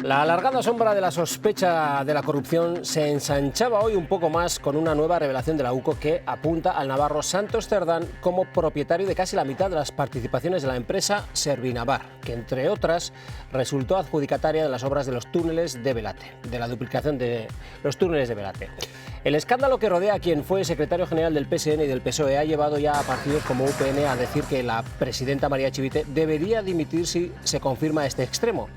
La alargada sombra de la sospecha de la corrupción se ensanchaba hoy un poco más con una nueva revelación de la UCO que apunta al navarro Santos Cerdán como propietario de casi la mitad de las participaciones de la empresa Servinavar, que entre otras resultó adjudicataria de las obras de los túneles de Belate, de la duplicación de los túneles de Belate. El escándalo que rodea a quien fue secretario general del PSN y del PSOE ha llevado ya a partidos como UPN a decir que la presidenta María Chivite debería dimitir si se confirma este extremo.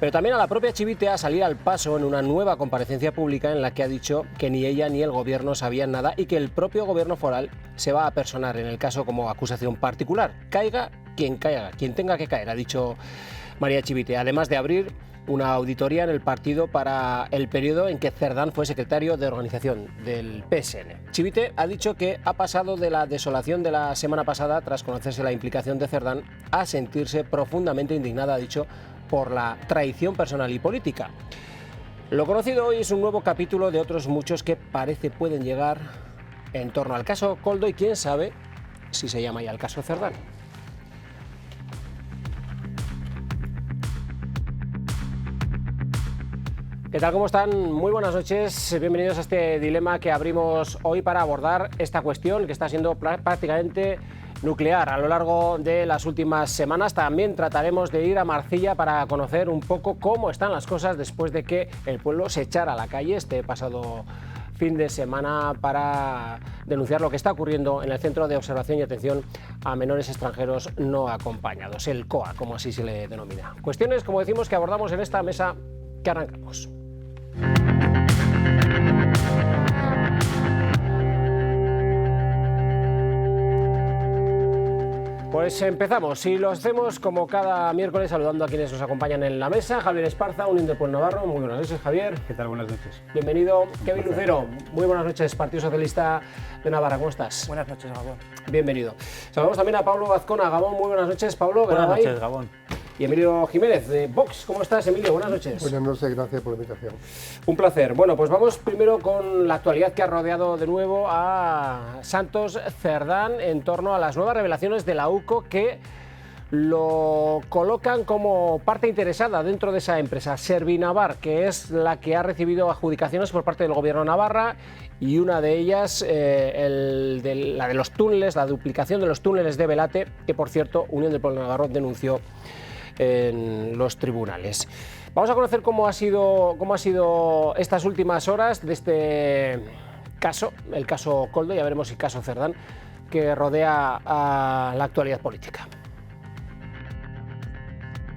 Pero también a la propia Chivite a salir al paso en una nueva comparecencia pública en la que ha dicho que ni ella ni el gobierno sabían nada y que el propio gobierno foral se va a personar en el caso como acusación particular. Caiga, quien tenga que caer, ha dicho María Chivite, además de abrir una auditoría en el partido para el periodo en que Cerdán fue secretario de organización del PSN. Chivite ha dicho que ha pasado de la desolación de la semana pasada, tras conocerse la implicación de Cerdán, a sentirse profundamente indignada, ha dicho, por la traición personal y política. Lo conocido hoy es un nuevo capítulo de otros muchos que parece pueden llegar en torno al caso Koldo y quién sabe si se llama ya el caso Cerdán. ¿Qué tal? ¿Cómo están? Muy buenas noches. Bienvenidos a este dilema que abrimos hoy para abordar esta cuestión que está siendo prácticamente nuclear a lo largo de las últimas semanas. También trataremos de ir a Marcilla para conocer un poco cómo están las cosas después de que el pueblo se echara a la calle este pasado fin de semana para denunciar lo que está ocurriendo en el Centro de Observación y Atención a Menores Extranjeros No Acompañados, el COA, como así se le denomina. Cuestiones, como decimos, que abordamos en esta mesa que arrancamos. Pues empezamos y lo hacemos como cada miércoles saludando a quienes nos acompañan en la mesa. Javier Esparza, un Interpol Navarro. Muy buenas noches, Javier. ¿Qué tal? Buenas noches. Bienvenido. Kevin Lucero, muy buenas noches, Partido Socialista de Navarra. ¿Cómo estás? Buenas noches, Gabón. Bienvenido. Saludamos también a Pablo Azcona. Gabón, muy buenas noches, Pablo. Buenas noches, Gabón. Y Emilio Jiménez, de Vox. ¿Cómo estás, Emilio? Buenas noches. Buenas noches, gracias por la invitación. Un placer. Bueno, pues vamos primero con la actualidad que ha rodeado de nuevo a Santos Cerdán en torno a las nuevas revelaciones de la UCO que lo colocan como parte interesada dentro de esa empresa, Servinavar, que es la que ha recibido adjudicaciones por parte del Gobierno de Navarra y una de ellas, la de los túneles, la duplicación de los túneles de Belate, que por cierto Unión del Pueblo Navarro denunció en los tribunales. Vamos a conocer cómo ha sido estas últimas horas de este caso, el caso Koldo, ya veremos el caso Cerdán, que rodea a la actualidad política.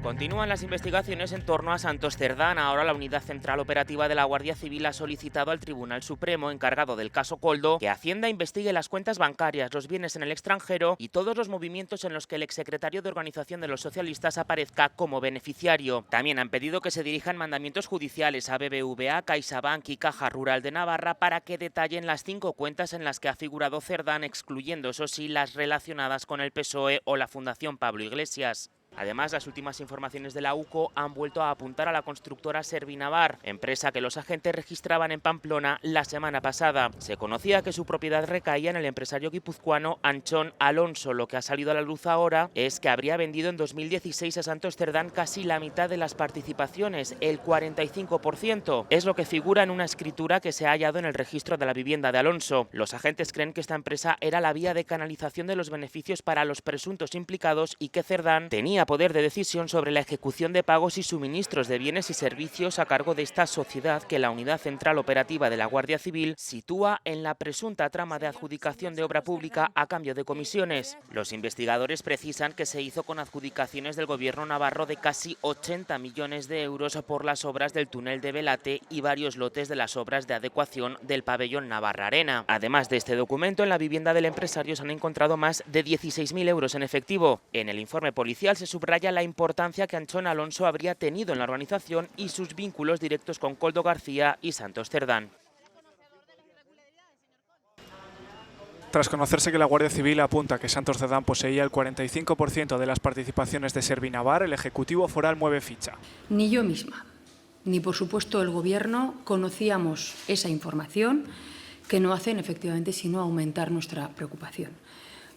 Continúan las investigaciones en torno a Santos Cerdán. Ahora la Unidad Central Operativa de la Guardia Civil ha solicitado al Tribunal Supremo, encargado del caso Koldo, que Hacienda investigue las cuentas bancarias, los bienes en el extranjero y todos los movimientos en los que el exsecretario de Organización de los Socialistas aparezca como beneficiario. También han pedido que se dirijan mandamientos judiciales a BBVA, CaixaBank y Caja Rural de Navarra para que detallen las 5 cuentas en las que ha figurado Cerdán, excluyendo, eso sí, las relacionadas con el PSOE o la Fundación Pablo Iglesias. Además, las últimas informaciones de la UCO han vuelto a apuntar a la constructora Servinavar, empresa que los agentes registraban en Pamplona la semana pasada. Se conocía que su propiedad recaía en el empresario guipuzcoano Antxon Alonso. Lo que ha salido a la luz ahora es que habría vendido en 2016 a Santos Cerdán casi la mitad de las participaciones, el 45%. Es lo que figura en una escritura que se ha hallado en el registro de la vivienda de Alonso. Los agentes creen que esta empresa era la vía de canalización de los beneficios para los presuntos implicados y que Cerdán tenía poder de decisión sobre la ejecución de pagos y suministros de bienes y servicios a cargo de esta sociedad que la Unidad Central Operativa de la Guardia Civil sitúa en la presunta trama de adjudicación de obra pública a cambio de comisiones. Los investigadores precisan que se hizo con adjudicaciones del Gobierno navarro de casi 80 millones de euros por las obras del túnel de Belate y varios lotes de las obras de adecuación del pabellón Navarra Arena. Además de este documento, en la vivienda del empresario se han encontrado más de 16.000 euros en efectivo. En el informe policial se subraya la importancia que Antxon Alonso habría tenido en la organización y sus vínculos directos con Koldo García y Santos Cerdán. Tras conocerse que la Guardia Civil apunta que Santos Cerdán poseía el 45% de las participaciones de Servinavar, el Ejecutivo Foral mueve ficha. Ni yo misma, ni por supuesto el Gobierno conocíamos esa información, que no hacen efectivamente sino aumentar nuestra preocupación.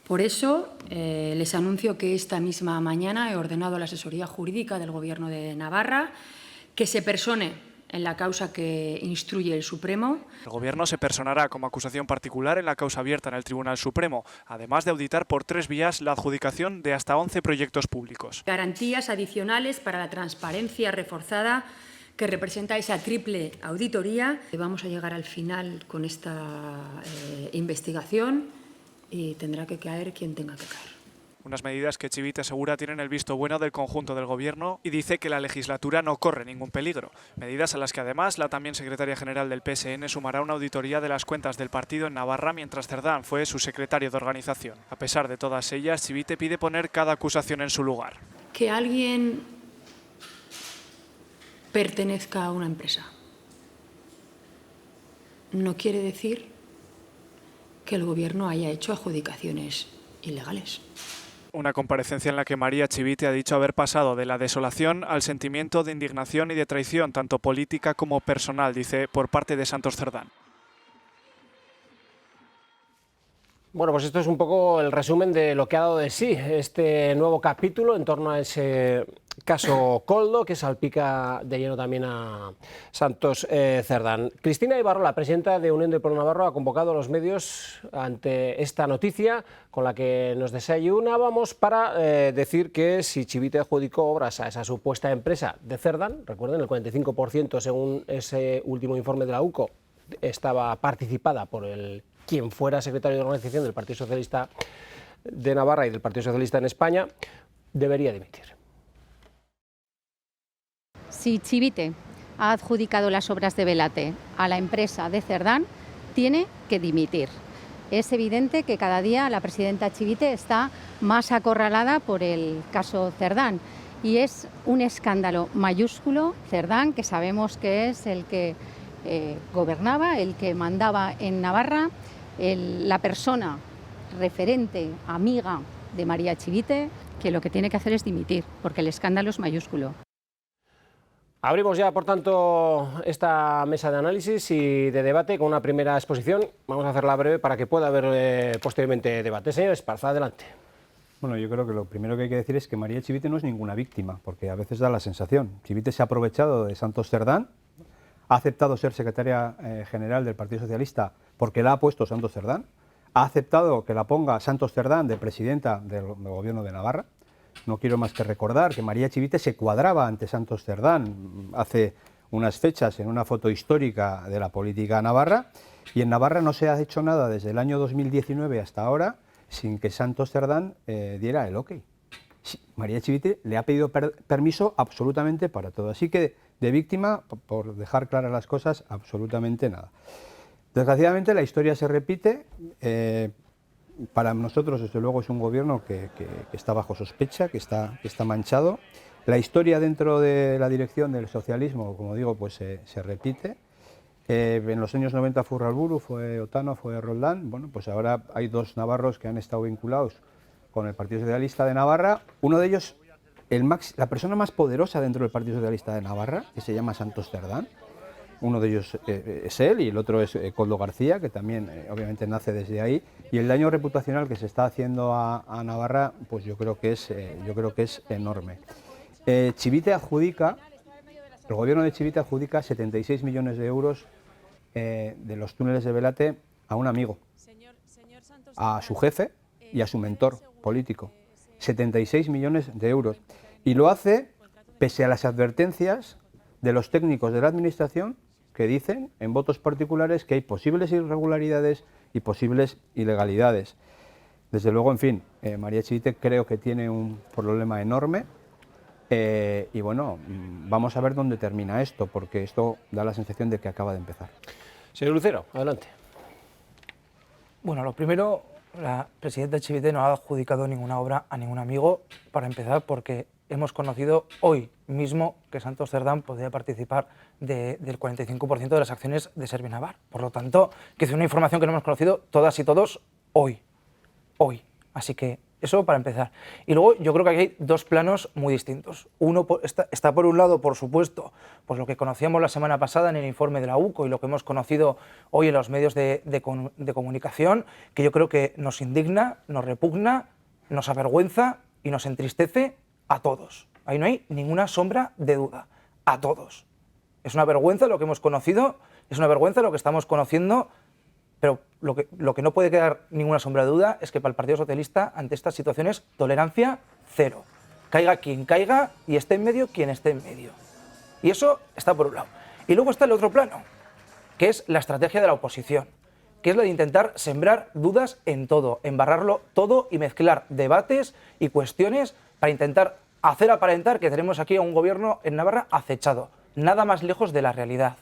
Por eso, les anuncio que esta misma mañana he ordenado a la asesoría jurídica del Gobierno de Navarra que se persone en la causa que instruye el Supremo. El Gobierno se personará como acusación particular en la causa abierta en el Tribunal Supremo, además de auditar por 3 vías la adjudicación de hasta 11 proyectos públicos. Garantías adicionales para la transparencia reforzada que representa esa triple auditoría. Vamos a llegar al final con esta investigación y tendrá que caer quien tenga que caer. Unas medidas que Chivite asegura tienen el visto bueno del conjunto del Gobierno y dice que la legislatura no corre ningún peligro. Medidas a las que además la también secretaria general del PSN sumará una auditoría de las cuentas del partido en Navarra mientras Cerdán fue su secretario de organización. A pesar de todas ellas, Chivite pide poner cada acusación en su lugar. Que alguien pertenezca a una empresa no quiere decir que el Gobierno haya hecho adjudicaciones ilegales. Una comparecencia en la que María Chivite ha dicho haber pasado de la desolación al sentimiento de indignación y de traición, tanto política como personal, dice, por parte de Santos Cerdán. Bueno, pues esto es un poco el resumen de lo que ha dado de sí este nuevo capítulo en torno a ese caso Koldo, que salpica de lleno también a Santos Cerdán. Cristina Ibarrola, presidenta de Unión del Pueblo Navarro, ha convocado a los medios ante esta noticia con la que nos desayunábamos para decir que si Chivite adjudicó obras a esa supuesta empresa de Cerdán, recuerden, el 45% según ese último informe de la UCO estaba participada por quien fuera secretario de organización del Partido Socialista de Navarra y del Partido Socialista en España, debería dimitir. Si Chivite ha adjudicado las obras de Velate a la empresa de Cerdán, tiene que dimitir. Es evidente que cada día la presidenta Chivite está más acorralada por el caso Cerdán y es un escándalo mayúsculo. Cerdán, que sabemos que es el que gobernaba, el que mandaba en Navarra, la persona referente, amiga de María Chivite, que lo que tiene que hacer es dimitir, porque el escándalo es mayúsculo. Abrimos ya, por tanto, esta mesa de análisis y de debate con una primera exposición. Vamos a hacerla breve para que pueda haber posteriormente debate. Señor Esparza, adelante. Bueno, yo creo que lo primero que hay que decir es que María Chivite no es ninguna víctima, porque a veces da la sensación. Chivite se ha aprovechado de Santos Cerdán, ha aceptado ser secretaria general del Partido Socialista porque la ha puesto Santos Cerdán, ha aceptado que la ponga Santos Cerdán de presidenta del Gobierno de Navarra. No quiero más que recordar que María Chivite se cuadraba ante Santos Cerdán hace unas fechas en una foto histórica de la política navarra, y en Navarra no se ha hecho nada desde el año 2019 hasta ahora sin que Santos Cerdán diera el ok. Sí, María Chivite le ha pedido permiso absolutamente para todo, así que de víctima, por dejar claras las cosas, absolutamente nada. Desgraciadamente la historia se repite. Para nosotros, desde luego, es un gobierno que está bajo sospecha, que está manchado. La historia dentro de la dirección del socialismo, como digo, pues se repite. En los años 90 fue Urralburu, fue Otano, fue Roldán. Bueno, pues ahora hay dos navarros que han estado vinculados con el Partido Socialista de Navarra. Uno de ellos, la persona más poderosa dentro del Partido Socialista de Navarra, que se llama Santos Cerdán. Uno de ellos es él y el otro es Koldo García, que también obviamente nace desde ahí. Y el daño reputacional que se está haciendo a Navarra, pues yo creo que es enorme. Chivite adjudica, el gobierno de Chivite adjudica 76 millones de euros de los túneles de Velate a un amigo, a su jefe y a su mentor político. 76 millones de euros. Y lo hace pese a las advertencias de los técnicos de la administración que dicen en votos particulares que hay posibles irregularidades y posibles ilegalidades. Desde luego, en fin, María Chivite creo que tiene un problema enorme y bueno, vamos a ver dónde termina esto, porque esto da la sensación de que acaba de empezar. Señor Lucero, adelante. Bueno, lo primero, la presidenta Chivite no ha adjudicado ninguna obra a ningún amigo, para empezar, porque hemos conocido hoy mismo que Santos Cerdán podría participar del 45% de las acciones de Servinavar. Por lo tanto, que es una información que no hemos conocido todas y todos hoy. Así que Eso para empezar. Y luego yo creo que aquí hay dos planos muy distintos. Uno está por un lado, por supuesto, pues lo que conocíamos la semana pasada en el informe de la UCO y lo que hemos conocido hoy en los medios de comunicación, que yo creo que nos indigna, nos repugna, nos avergüenza y nos entristece a todos. Ahí no hay ninguna sombra de duda. A todos. Es una vergüenza lo que hemos conocido, es una vergüenza lo que estamos conociendo, pero lo que no puede quedar ninguna sombra de duda es que para el Partido Socialista, ante estas situaciones, tolerancia cero. Caiga quien caiga y esté en medio quien esté en medio. Y eso está por un lado. Y luego está el otro plano, que es la estrategia de la oposición, que es la de intentar sembrar dudas en todo, embarrarlo todo y mezclar debates y cuestiones para intentar hacer aparentar que tenemos aquí a un gobierno en Navarra acechado, nada más lejos de la realidad.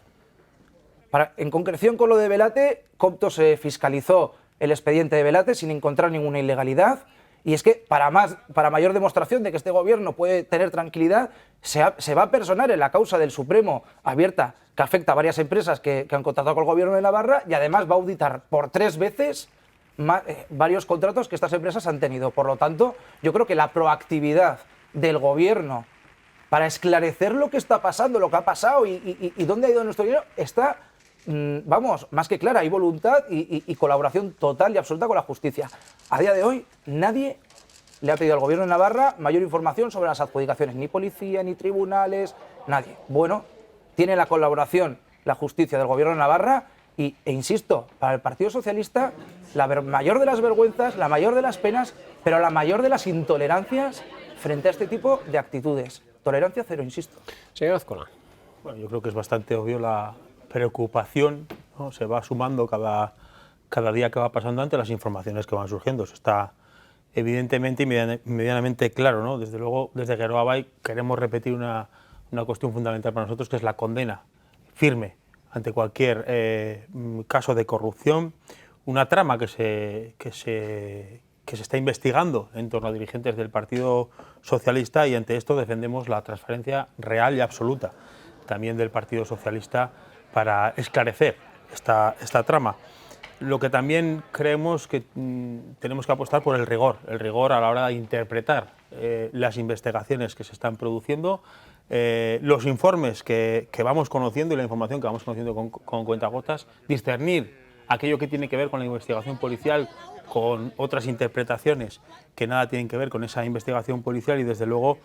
En concreción con lo de Belate, Compto se fiscalizó el expediente de Belate sin encontrar ninguna ilegalidad, y es que para mayor demostración de que este gobierno puede tener tranquilidad, se va a personar en la causa del Supremo abierta que afecta a varias empresas que han contratado con el gobierno de Navarra, y además va a auditar por 3 veces varios contratos que estas empresas han tenido. Por lo tanto, yo creo que la proactividad del gobierno para esclarecer lo que está pasando, lo que ha pasado y dónde ha ido nuestro dinero, está, vamos, más que clara. Hay voluntad y colaboración total y absoluta con la justicia. A día de hoy, nadie le ha pedido al gobierno de Navarra mayor información sobre las adjudicaciones, ni policía, ni tribunales, nadie. Bueno, tiene la colaboración, la justicia del gobierno de Navarra e insisto, para el Partido Socialista, la mayor de las vergüenzas, la mayor de las penas, pero la mayor de las intolerancias frente a este tipo de actitudes. Tolerancia cero, insisto. Señor Azcona. Bueno, yo creo que es bastante obvio la preocupación, ¿no? Se va sumando cada día que va pasando ante las informaciones que van surgiendo. Eso está evidentemente y medianamente claro, ¿no? Desde luego, desde Geroa Bai queremos repetir una cuestión fundamental para nosotros, que es la condena firme ante cualquier caso de corrupción, una trama que se está investigando en torno a dirigentes del Partido Socialista, y ante esto defendemos la transparencia real y absoluta también del Partido Socialista para esclarecer esta trama. Lo que también creemos que tenemos que apostar por el rigor a la hora de interpretar las investigaciones que se están produciendo, los informes que vamos conociendo y la información que vamos conociendo con cuentagotas, discernir aquello que tiene que ver con la investigación policial con otras interpretaciones que nada tienen que ver con esa investigación policial, y desde luego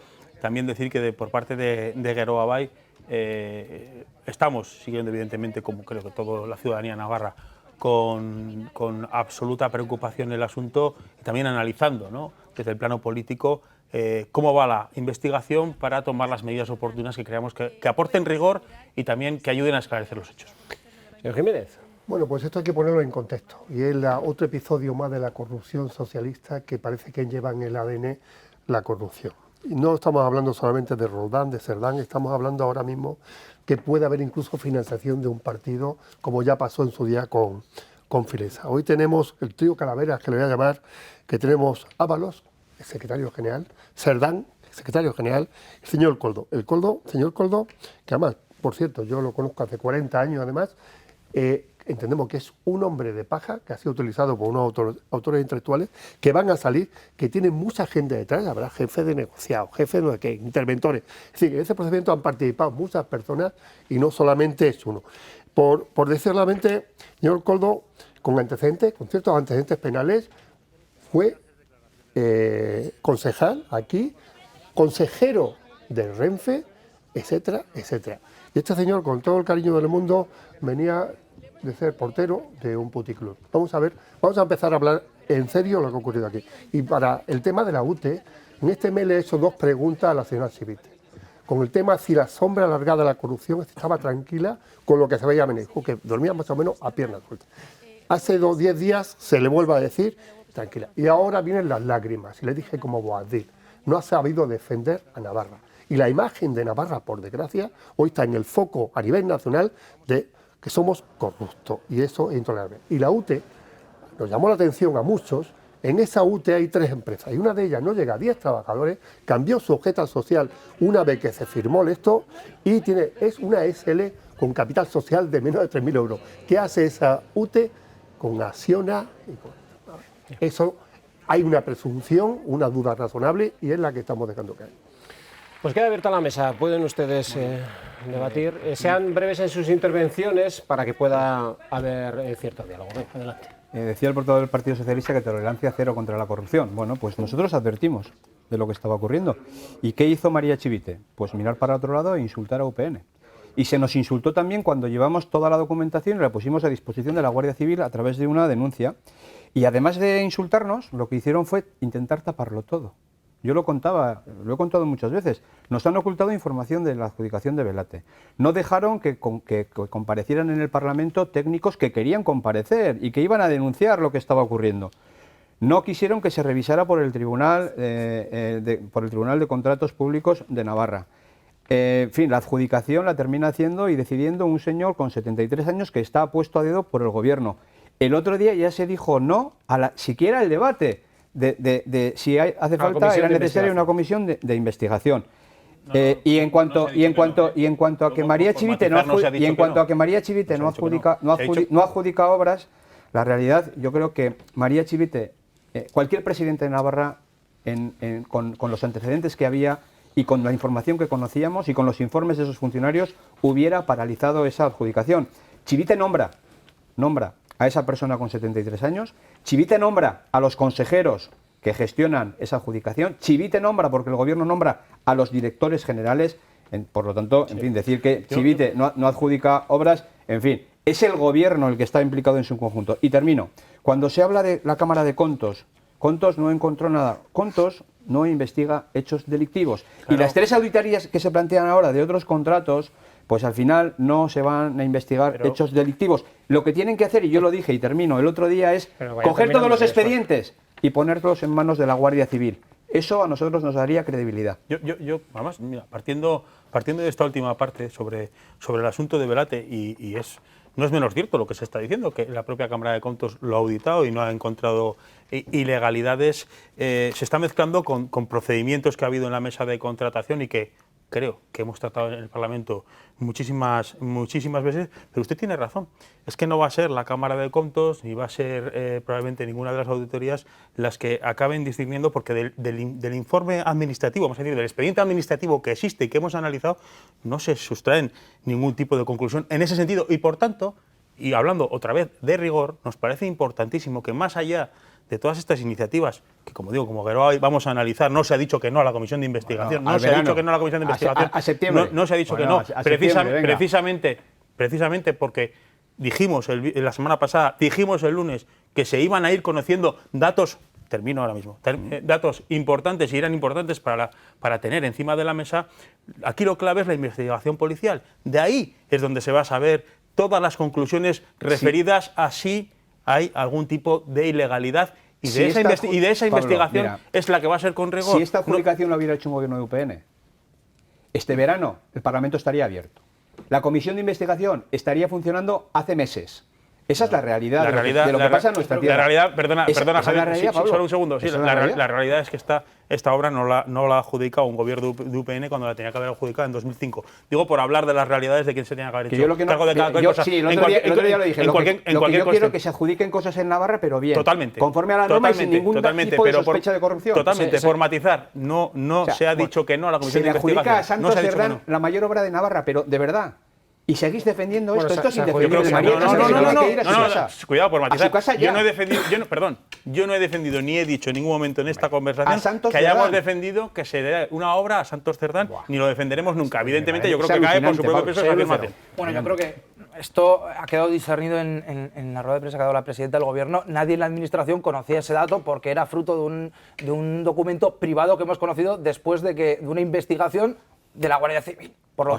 también decir que por parte de Geroa Bai estamos siguiendo evidentemente, como creo que toda la ciudadanía navarra, con absoluta preocupación el asunto, y también analizando, ¿no?, desde el plano político cómo va la investigación para tomar las medidas oportunas que creamos que aporten rigor y también que ayuden a esclarecer los hechos. Señor Jiménez. Bueno, pues esto hay que ponerlo en contexto, y es otro episodio más de la corrupción socialista que parece que lleva en el ADN la corrupción. Y no estamos hablando solamente de Roldán, de Cerdán, estamos hablando ahora mismo que puede haber incluso financiación de un partido, como ya pasó en su día con Filesa. Hoy tenemos el trío Calaveras, que le voy a llamar, que tenemos Ábalos, el secretario general, Cerdán, el secretario general, el señor Coldo. Señor Coldo, que además, por cierto, yo lo conozco hace 40 años además, entendemos que es un hombre de paja que ha sido utilizado por unos autores intelectuales que van a salir, que tienen mucha gente detrás, habrá jefes de negociados, jefes de interventores. Es decir, en ese procedimiento han participado muchas personas y no solamente es uno. Por decir solamente, señor Coldo, con antecedentes, con ciertos antecedentes penales, fue concejal aquí, consejero de Renfe, etcétera, etcétera. Y este señor, con todo el cariño del mundo, venía de ser portero de un puticlub. Vamos a empezar a hablar en serio lo que ha ocurrido aquí. Y para el tema de la UTE, en este mes le he hecho 2 preguntas a la señora Chivite. Con el tema si la sombra alargada de la corrupción estaba tranquila con lo que se veía venir, que dormía más o menos a piernas sueltas. Hace 10 días se le vuelve a decir tranquila. Y ahora vienen las lágrimas. Y le dije como Boabdil, no ha sabido defender a Navarra. Y la imagen de Navarra, por desgracia, hoy está en el foco a nivel nacional de que somos corruptos, y eso es intolerable. Y la UTE nos llamó la atención a muchos. En esa UTE hay 3 empresas, y una de ellas no llega a 10 trabajadores, cambió su objeto social una vez que se firmó esto, y es una SL con capital social de menos de 3.000 euros. ¿Qué hace esa UTE? Con Acciona. Eso hay una presunción, una duda razonable, y es la que estamos dejando caer. Pues queda abierta la mesa, pueden ustedes debatir. Sean breves en sus intervenciones para que pueda haber cierto diálogo. Adelante. Decía el portavoz del Partido Socialista que tolerancia cero contra la corrupción. Bueno, pues nosotros advertimos de lo que estaba ocurriendo. ¿Y qué hizo María Chivite? Pues mirar para otro lado e insultar a UPN. Y se nos insultó también cuando llevamos toda la documentación y la pusimos a disposición de la Guardia Civil a través de una denuncia. Y además de insultarnos, lo que hicieron fue intentar taparlo todo. Yo lo contaba, lo he contado muchas veces. Nos han ocultado información de la adjudicación de Velate. No dejaron que comparecieran en el Parlamento técnicos que querían comparecer y que iban a denunciar lo que estaba ocurriendo. No quisieron que se revisara por el Tribunal de Contratos Públicos de Navarra. En fin, la adjudicación la termina haciendo y decidiendo un señor con 73 años que está puesto a dedo por el Gobierno. El otro día ya se dijo no a siquiera el debate de si hace falta, era necesaria una comisión de investigación. Y en cuanto a que María Chivite no adjudica obras, la realidad, yo creo que María Chivite, cualquier presidente de Navarra, con los antecedentes que había y con la información que conocíamos y con los informes de esos funcionarios, hubiera paralizado esa adjudicación. Chivite nombra a esa persona con 73 años, Chivite nombra a los consejeros que gestionan esa adjudicación, Chivite nombra, porque el Gobierno nombra a los directores generales, por lo tanto, en fin, decir que Chivite no adjudica obras, en fin, es el Gobierno el que está implicado en su conjunto. Y termino, cuando se habla de la Cámara de Contos no encontró nada, Contos no investiga hechos delictivos. Claro. Y las 3 auditorías que se plantean ahora de otros contratos, pues al final no se van a investigar hechos delictivos. Lo que tienen que hacer, y yo lo dije y termino, el otro día es coger todos los expedientes y ponerlos en manos de la Guardia Civil. Eso a nosotros nos daría credibilidad. Yo además, mira, partiendo de esta última parte sobre el asunto de Velate, no es menos cierto lo que se está diciendo, que la propia Cámara de Contos lo ha auditado y no ha encontrado ilegalidades, se está mezclando con procedimientos que ha habido en la mesa de contratación y que creo que hemos tratado en el Parlamento muchísimas veces, pero usted tiene razón. Es que no va a ser la Cámara de Contos ni va a ser probablemente ninguna de las auditorías las que acaben discerniendo, porque del informe administrativo, vamos a decir, del expediente administrativo que existe y que hemos analizado, no se sustraen ningún tipo de conclusión en ese sentido. Y por tanto, y hablando otra vez de rigor, nos parece importantísimo que más allá de todas estas iniciativas, que como digo, como Geroa vamos a analizar, no se ha dicho que no a la comisión de investigación, no se ha dicho que no a la comisión de investigación, a septiembre. No se ha dicho que no, precisamente porque dijimos la semana pasada, dijimos el lunes que se iban a ir conociendo datos, termino ahora mismo, datos importantes y eran importantes para tener encima de la mesa. Aquí lo clave es la investigación policial. De ahí es donde se va a saber todas las conclusiones referidas a si hay algún tipo de ilegalidad y de esa investigación, mira, es la que va a ser con rigor. Si esta adjudicación lo hubiera hecho un Gobierno de UPN, este verano el Parlamento estaría abierto. La comisión de investigación estaría funcionando hace meses. Esa es la realidad, de lo que pasa en nuestra tierra. La realidad, perdona Javier, solo un segundo. Sí, la realidad es que esta obra no la ha adjudicado un Gobierno de UPN cuando la tenía que haber adjudicado en 2005. Digo, por hablar de las realidades de quién se tenía que haber hecho cargo de cada cosa. Sí, el otro día lo dije. Lo que yo quiero es que se adjudiquen cosas en Navarra, pero bien. Totalmente. Conforme a la norma y sin ningún tipo de sospecha de corrupción. Totalmente, por matizar. No se ha dicho que no a la comisión de investigación. Se le adjudica a Santos Cerdán la mayor obra de Navarra, pero de verdad. Y seguís defendiendo esto. Esto es indefendible. No, cuidado, por matizar. Yo no he defendido ni he dicho en ningún momento en esta conversación que hayamos defendido que se dé una obra a Santos Cerdán, ni lo defenderemos nunca. Evidentemente, yo creo que cae por su propio peso esa afirmación. Bueno, yo creo que esto ha quedado discernido en la rueda de prensa que ha dado la presidenta del Gobierno. Nadie en la Administración conocía ese dato porque era fruto de un documento privado que hemos conocido después de una investigación de la Guardia Civil. Por lo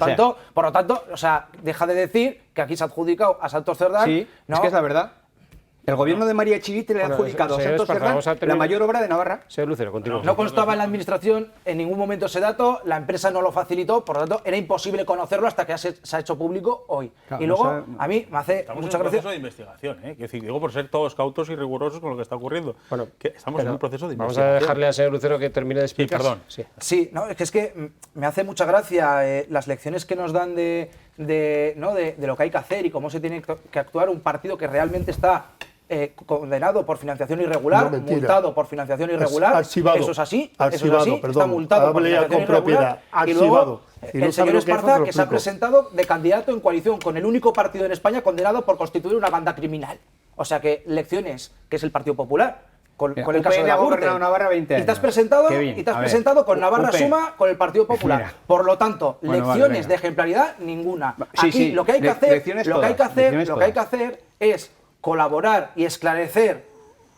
tanto, o sea, deja de decir que aquí se ha adjudicado a Santos Cerdán. Sí, ¿no? Es que es la verdad. El Gobierno de María Chivite le ha adjudicado a Santos Cerdán la mayor obra de Navarra. Señor Lucero, continúa. No constaba en la Administración en ningún momento ese dato, la empresa no lo facilitó, por lo tanto, era imposible conocerlo hasta que se ha hecho público hoy. Claro, y luego, a mí me hace mucha gracia. Estamos en un proceso de investigación, ¿eh? Digo, por ser todos cautos y rigurosos con lo que está ocurriendo. Bueno, que estamos en un proceso de investigación. Vamos a dejarle al señor Lucero que termine de explicar. Perdón. Sí, no, es que me hace mucha gracia las lecciones que nos dan de lo que hay que hacer y cómo se tiene que actuar un partido que realmente está condenado por financiación irregular, No, mentira. multado por financiación irregular. Archivado. Eso es así, Archivado, eso es así, perdón. está multado por Hable ya financiación con irregular. propiedad. Y luego Archivado. Si no el sabe señor lo que es, te Esparza, lo que se ha explico. presentado de candidato en coalición con el único partido en España condenado por constituir una banda criminal. O sea que lecciones, que es el Partido Popular, con el caso de UPN la ha Gürtel. gobernado Navarra 20 años. Y te has presentado, Qué bien. y te has A ver, presentado con Navarra UPN. Suma, con el Partido Popular. Mira. Por lo tanto, Bueno, vale, lecciones venga. de ejemplaridad ninguna. Sí, Aquí sí, lo que hay que hacer, lecciones lo que hay que todas, hacer, lecciones lo que hay que todas. hacer es colaborar y esclarecer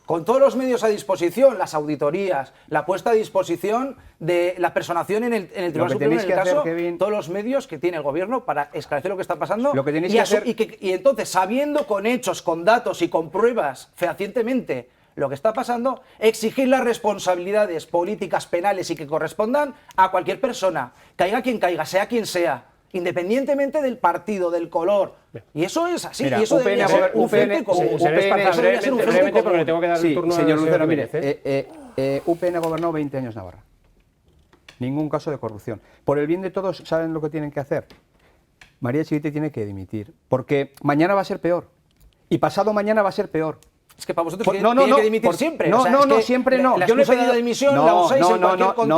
con todos los medios a disposición, las auditorías, la puesta a disposición de la personación en el Tribunal que Supremo, tenéis en el que hacer, caso, Kevin, todos los medios que tiene el gobierno para esclarecer lo que está pasando. Lo que tenéis y, que hacer- y entonces, sabiendo con hechos, con datos y con pruebas fehacientemente lo que está pasando, exigir las responsabilidades políticas, penales y que correspondan a cualquier persona, caiga quien caiga, sea quien sea, independientemente del partido, del color. Y eso es así, Mira, y eso debería ser un frente común. Señor Esparza, Eso debería ser un frente brevemente, porque le común. tengo que dar el Sí, turno señor al Lucero, Jiménez, mire, UPN ha gobernado 20 años Navarra. Ningún caso de corrupción. Por el bien de todos, ¿saben lo que tienen que hacer? María Chivite tiene que dimitir, porque mañana va a ser peor. Y pasado mañana va a ser peor. Es que para vosotros Por- tiene que dimitir siempre. No, O sea, no, es no, que siempre no. La Yo no he excusa de la pedido dimisión la usáis en cualquier contexto, con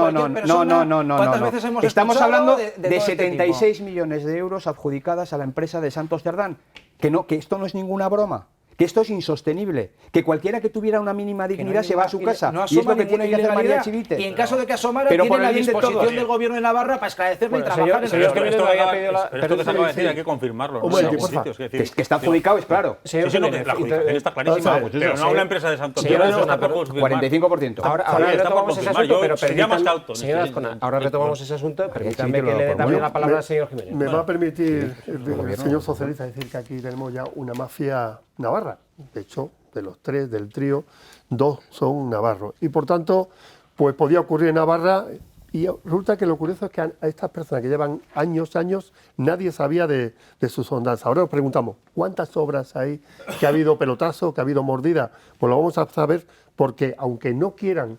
cualquier persona. ¿Cuántas veces hemos Estamos escuchado hablando de de todo este 76 millones de euros adjudicadas a la empresa de Santos Cerdán. Que esto no es ninguna broma. Que esto es insostenible, que cualquiera que tuviera una mínima dignidad se va a su casa. No Y es lo que ninguna tiene que hacer María ilegalidad. Chivite. Y en caso de que asomara, Pero tiene por el la bien de disposición todos. del Gobierno de Navarra para esclarecerlo y Bueno, trabajar en señor el Jiménez, Esto le que había pedido la- esto que se acaba de decir hay que confirmarlo. Un ¿no? En momento, algún porfa. sitio, es decir, Que está adjudicado, es claro. Sí, sí, no, que la adjudicación está clarísima. Vamos a ver, Pero no a una empresa de Santos señor Cerdán, Azcona, está por pero confirmar. 45%. Ahora Está por retomamos ese confirmar. asunto, Yo pero sería más permítanme, cauto en señor este Azcona, sentido. ahora retomamos ese asunto, permítanme sí, que le dé también la palabra me- al señor Jiménez. Me va a permitir el señor socialista decir que aquí tenemos ya una mafia navarra. De hecho, de los tres, del trío, 2 son navarros. Y por tanto, pues podía ocurrir en Navarra. Y resulta que lo curioso es que a estas personas que llevan años, nadie sabía de sus ondas. Ahora nos preguntamos, ¿cuántas obras hay? ¿Que ha habido pelotazo? ¿Que ha habido mordida? Pues lo vamos a saber porque, aunque no quieran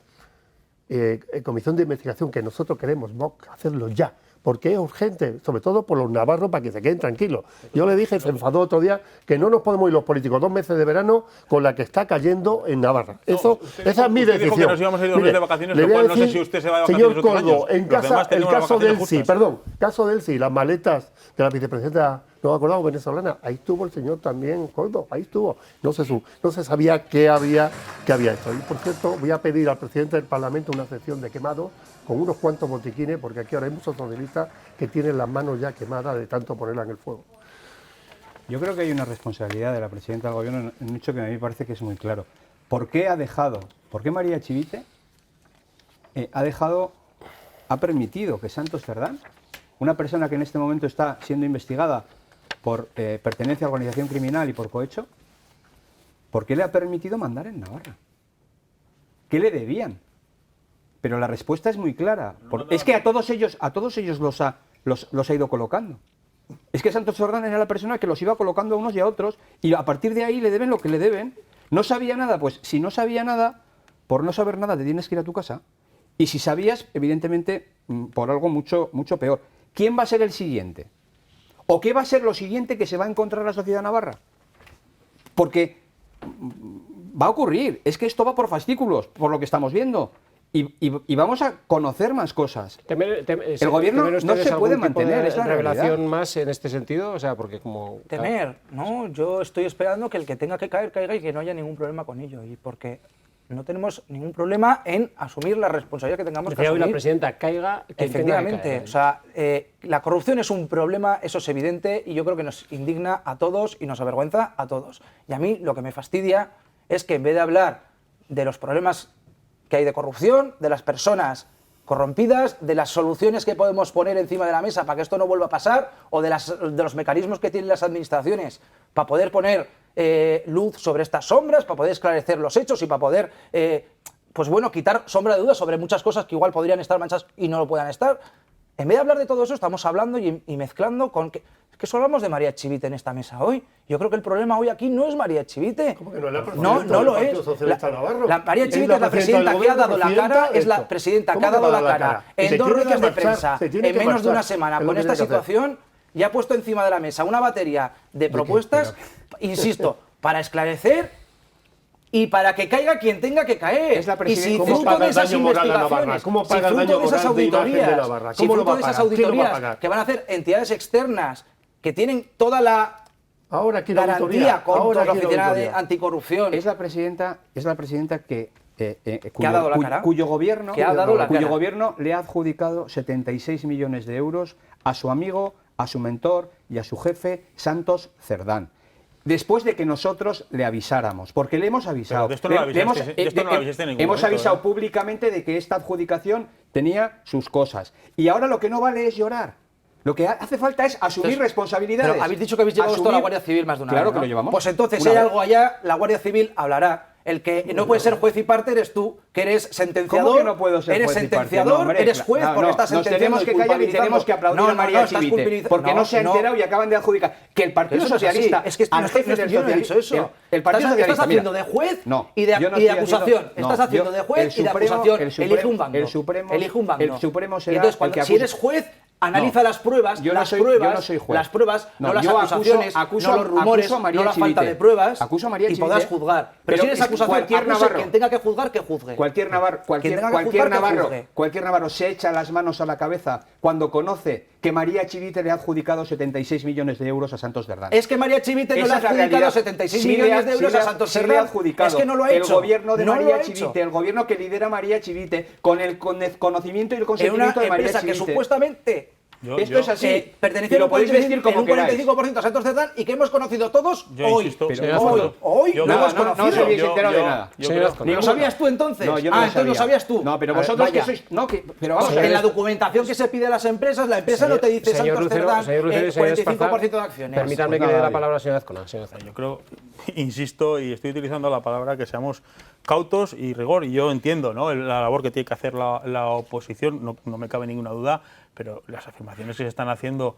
comisión de investigación, que nosotros queremos hacerlo ya, porque es urgente, sobre todo por los navarros, para que se queden tranquilos. Yo le dije, se enfadó otro día, que no nos podemos ir los políticos 2 meses de verano con la que está cayendo en Navarra. Esa es mi usted dijo decisión. que nos íbamos a ir 2 meses de vacaciones, le lo voy a cual no sé decir, si usted se va de vacaciones señor otros Coldo, años. en Los casa, demás el tenemos caso vacaciones del sí, justas. caso del sí, las maletas de la vicepresidenta, no me acordamos, venezolana, ahí estuvo el señor también Coldo, ahí estuvo. No se sabía qué había hecho. Y por cierto, voy a pedir al presidente del Parlamento una sesión de quemado con unos cuantos botiquines, porque aquí ahora hay muchos socialistas que tienen las manos ya quemadas de tanto ponerla en el fuego. Yo creo que hay una responsabilidad de la presidenta del Gobierno en un hecho que a mí me parece que es muy claro. ¿Por qué María Chivite ha permitido que Santos Cerdán, una persona que en este momento está siendo investigada por pertenencia a organización criminal y por cohecho, ¿por qué le ha permitido mandar en Navarra? ¿Qué le debían? Pero la respuesta es muy clara. Es que a todos ellos los ha ido colocando. Es que Santos Cerdán era la persona que los iba colocando a unos y a otros, y a partir de ahí le deben lo que le deben. ¿No sabía nada? Pues si no sabía nada, por no saber nada te tienes que ir a tu casa. Y si sabías, evidentemente, por algo mucho, mucho peor. ¿Quién va a ser el siguiente? ¿O qué va a ser lo siguiente que se va a encontrar la sociedad navarra? Porque va a ocurrir. Es que esto va por fascículos, por lo que estamos viendo. Y vamos a conocer más cosas. El gobierno no se puede mantener, es la revelación realidad. más en este sentido, o sea, porque como Temer, no, yo estoy esperando que el que tenga que caer, caiga y que no haya ningún problema con ello. Y porque no tenemos ningún problema en asumir la responsabilidad que tengamos que decía hoy asumir. la presidenta, caiga quien tenga que Efectivamente, caer. o sea, la corrupción es un problema, eso es evidente, y yo creo que nos indigna a todos y nos avergüenza a todos. Y a mí lo que me fastidia es que en vez de hablar de los problemas que hay de corrupción, de las personas corrompidas, de las soluciones que podemos poner encima de la mesa para que esto no vuelva a pasar, o de los mecanismos que tienen las administraciones para poder poner luz sobre estas sombras, para poder esclarecer los hechos y para poder, pues bueno, quitar sombra de dudas sobre muchas cosas que igual podrían estar manchadas y no lo puedan estar. En vez de hablar de todo eso, estamos hablando y mezclando con que solo hablamos de María Chivite en esta mesa hoy. Yo creo que el problema hoy aquí no es María Chivite. ¿Cómo que no es la presidenta No, no lo del es. Partido Socialista Navarro? La María Es Chivite la es la presidenta del presidenta que ha gobierno, dado la presidenta cara, es la esto. presidenta ¿Cómo que ha que dado va a la dar la cara cara? en Se 2 tiene que ruedas de marchar, prensa se tiene en que menos de marchar. una semana Es lo con que esta tiene que hacer. situación y ha puesto encima de la mesa una batería de propuestas, insisto, para esclarecer y para que caiga quien tenga que caer. Es la y si ¿Cómo fruto paga de el esas daño moral a Navarra? investigaciones, ¿Cómo si paga el fruto daño de esas moral de imagen de auditorías, Navarra? si ¿Cómo lo fruto va de a esas pagar? ¿Quién lo va a auditorías pagar? que van a hacer entidades externas que tienen toda la Ahora quiero garantía auditoría. con Ahora la quiero Oficina de auditoría. Anticorrupción, Es la presidenta que ha dado la cara. cuyo gobierno, Que ha dado la cuyo cara. gobierno le ha adjudicado 76 millones de euros a su amigo, a su mentor y a su jefe, Santos Cerdán. Después de que nosotros le avisáramos, porque le hemos avisado. Pero de esto no lo avisaste, de esto no lo avisaste en ningún hemos momento, avisado públicamente de que esta adjudicación tenía sus cosas. Y ahora lo que no vale es llorar. Lo que hace falta es asumir responsabilidades. Pero habéis dicho que habéis llevado esto a la Guardia Civil más de una vez. Claro ¿no? que lo llevamos. Pues entonces, si Una hay vez. algo allá, la Guardia Civil hablará. El que no puede ser juez y parte eres tú, que eres sentenciador. ¿Cómo que no puedo ser eres juez y parte? sentenciador, No, hombre, eres juez, no, porque no, estás nos sentenciando tenemos que callar y tenemos que aplaudir a María Chivite, porque no se ha enterado y acaban de adjudicar que el Partido Eso no es así. Socialista, Es que al jefe del yo no he dicho Socialista, eso. el Partido Estás Socialista, haciendo mira, de juez no, y de yo no acusación. estoy haciendo- Estás no, haciendo yo- de juez y de acusación. Elige un bando. El Supremo El será Y entonces, el que si acusa. eres juez, analiza No, las pruebas, yo no soy juez. las pruebas, no las yo acusaciones, acuso no los rumores, a María no la falta Chivite. de pruebas, Acuso a María y podrás Chivite. juzgar. Pero si eres es que acusación, cualquier acuse, navarro, quien tenga que juzgar, que juzgue. Cualquier navarro, Quien tenga que juzgar, cualquier navarro se echa las manos a la cabeza cuando conoce que María Chivite le ha adjudicado 76 millones de euros a Santos Cerdán. Es que María Chivite no le Esa ha es la adjudicado realidad. 76 Sí le millones de sí euros le a Santos sí le ha Cerdán. adjudicado Es que no lo ha hecho. El gobierno de No lo ha María hecho. Chivite, el gobierno que lidera María Chivite, con el conocimiento y el En una consentimiento de María empresa que Chivite. supuestamente Esto es así. pertenecía Y lo podéis vestir como en un queráis. 45% a Santos Cerdán y que hemos conocido todos Yo hoy. insisto, Hoy yo lo creo- hemos no conocido. os habéis enterado de nada. ¿Ni lo sabías tú entonces? No, yo no lo entonces lo sabía. sabías tú. No, pero A ver, vosotros que vaya. sois... No, pero vamos a En ver. la documentación que se pide a las empresas, la empresa no te dice Señor Santos Lucero, Cerdán señor Lucero y señor 45% de acciones. Permítanme Pues que le dé nada, la palabra a la señora Azcona. Señora Azcona. Yo creo, insisto, y estoy utilizando la palabra, que seamos cautos y rigor. Y yo entiendo, ¿no?, la labor que tiene que hacer la oposición, no me cabe ninguna duda, pero las afirmaciones que se están haciendo,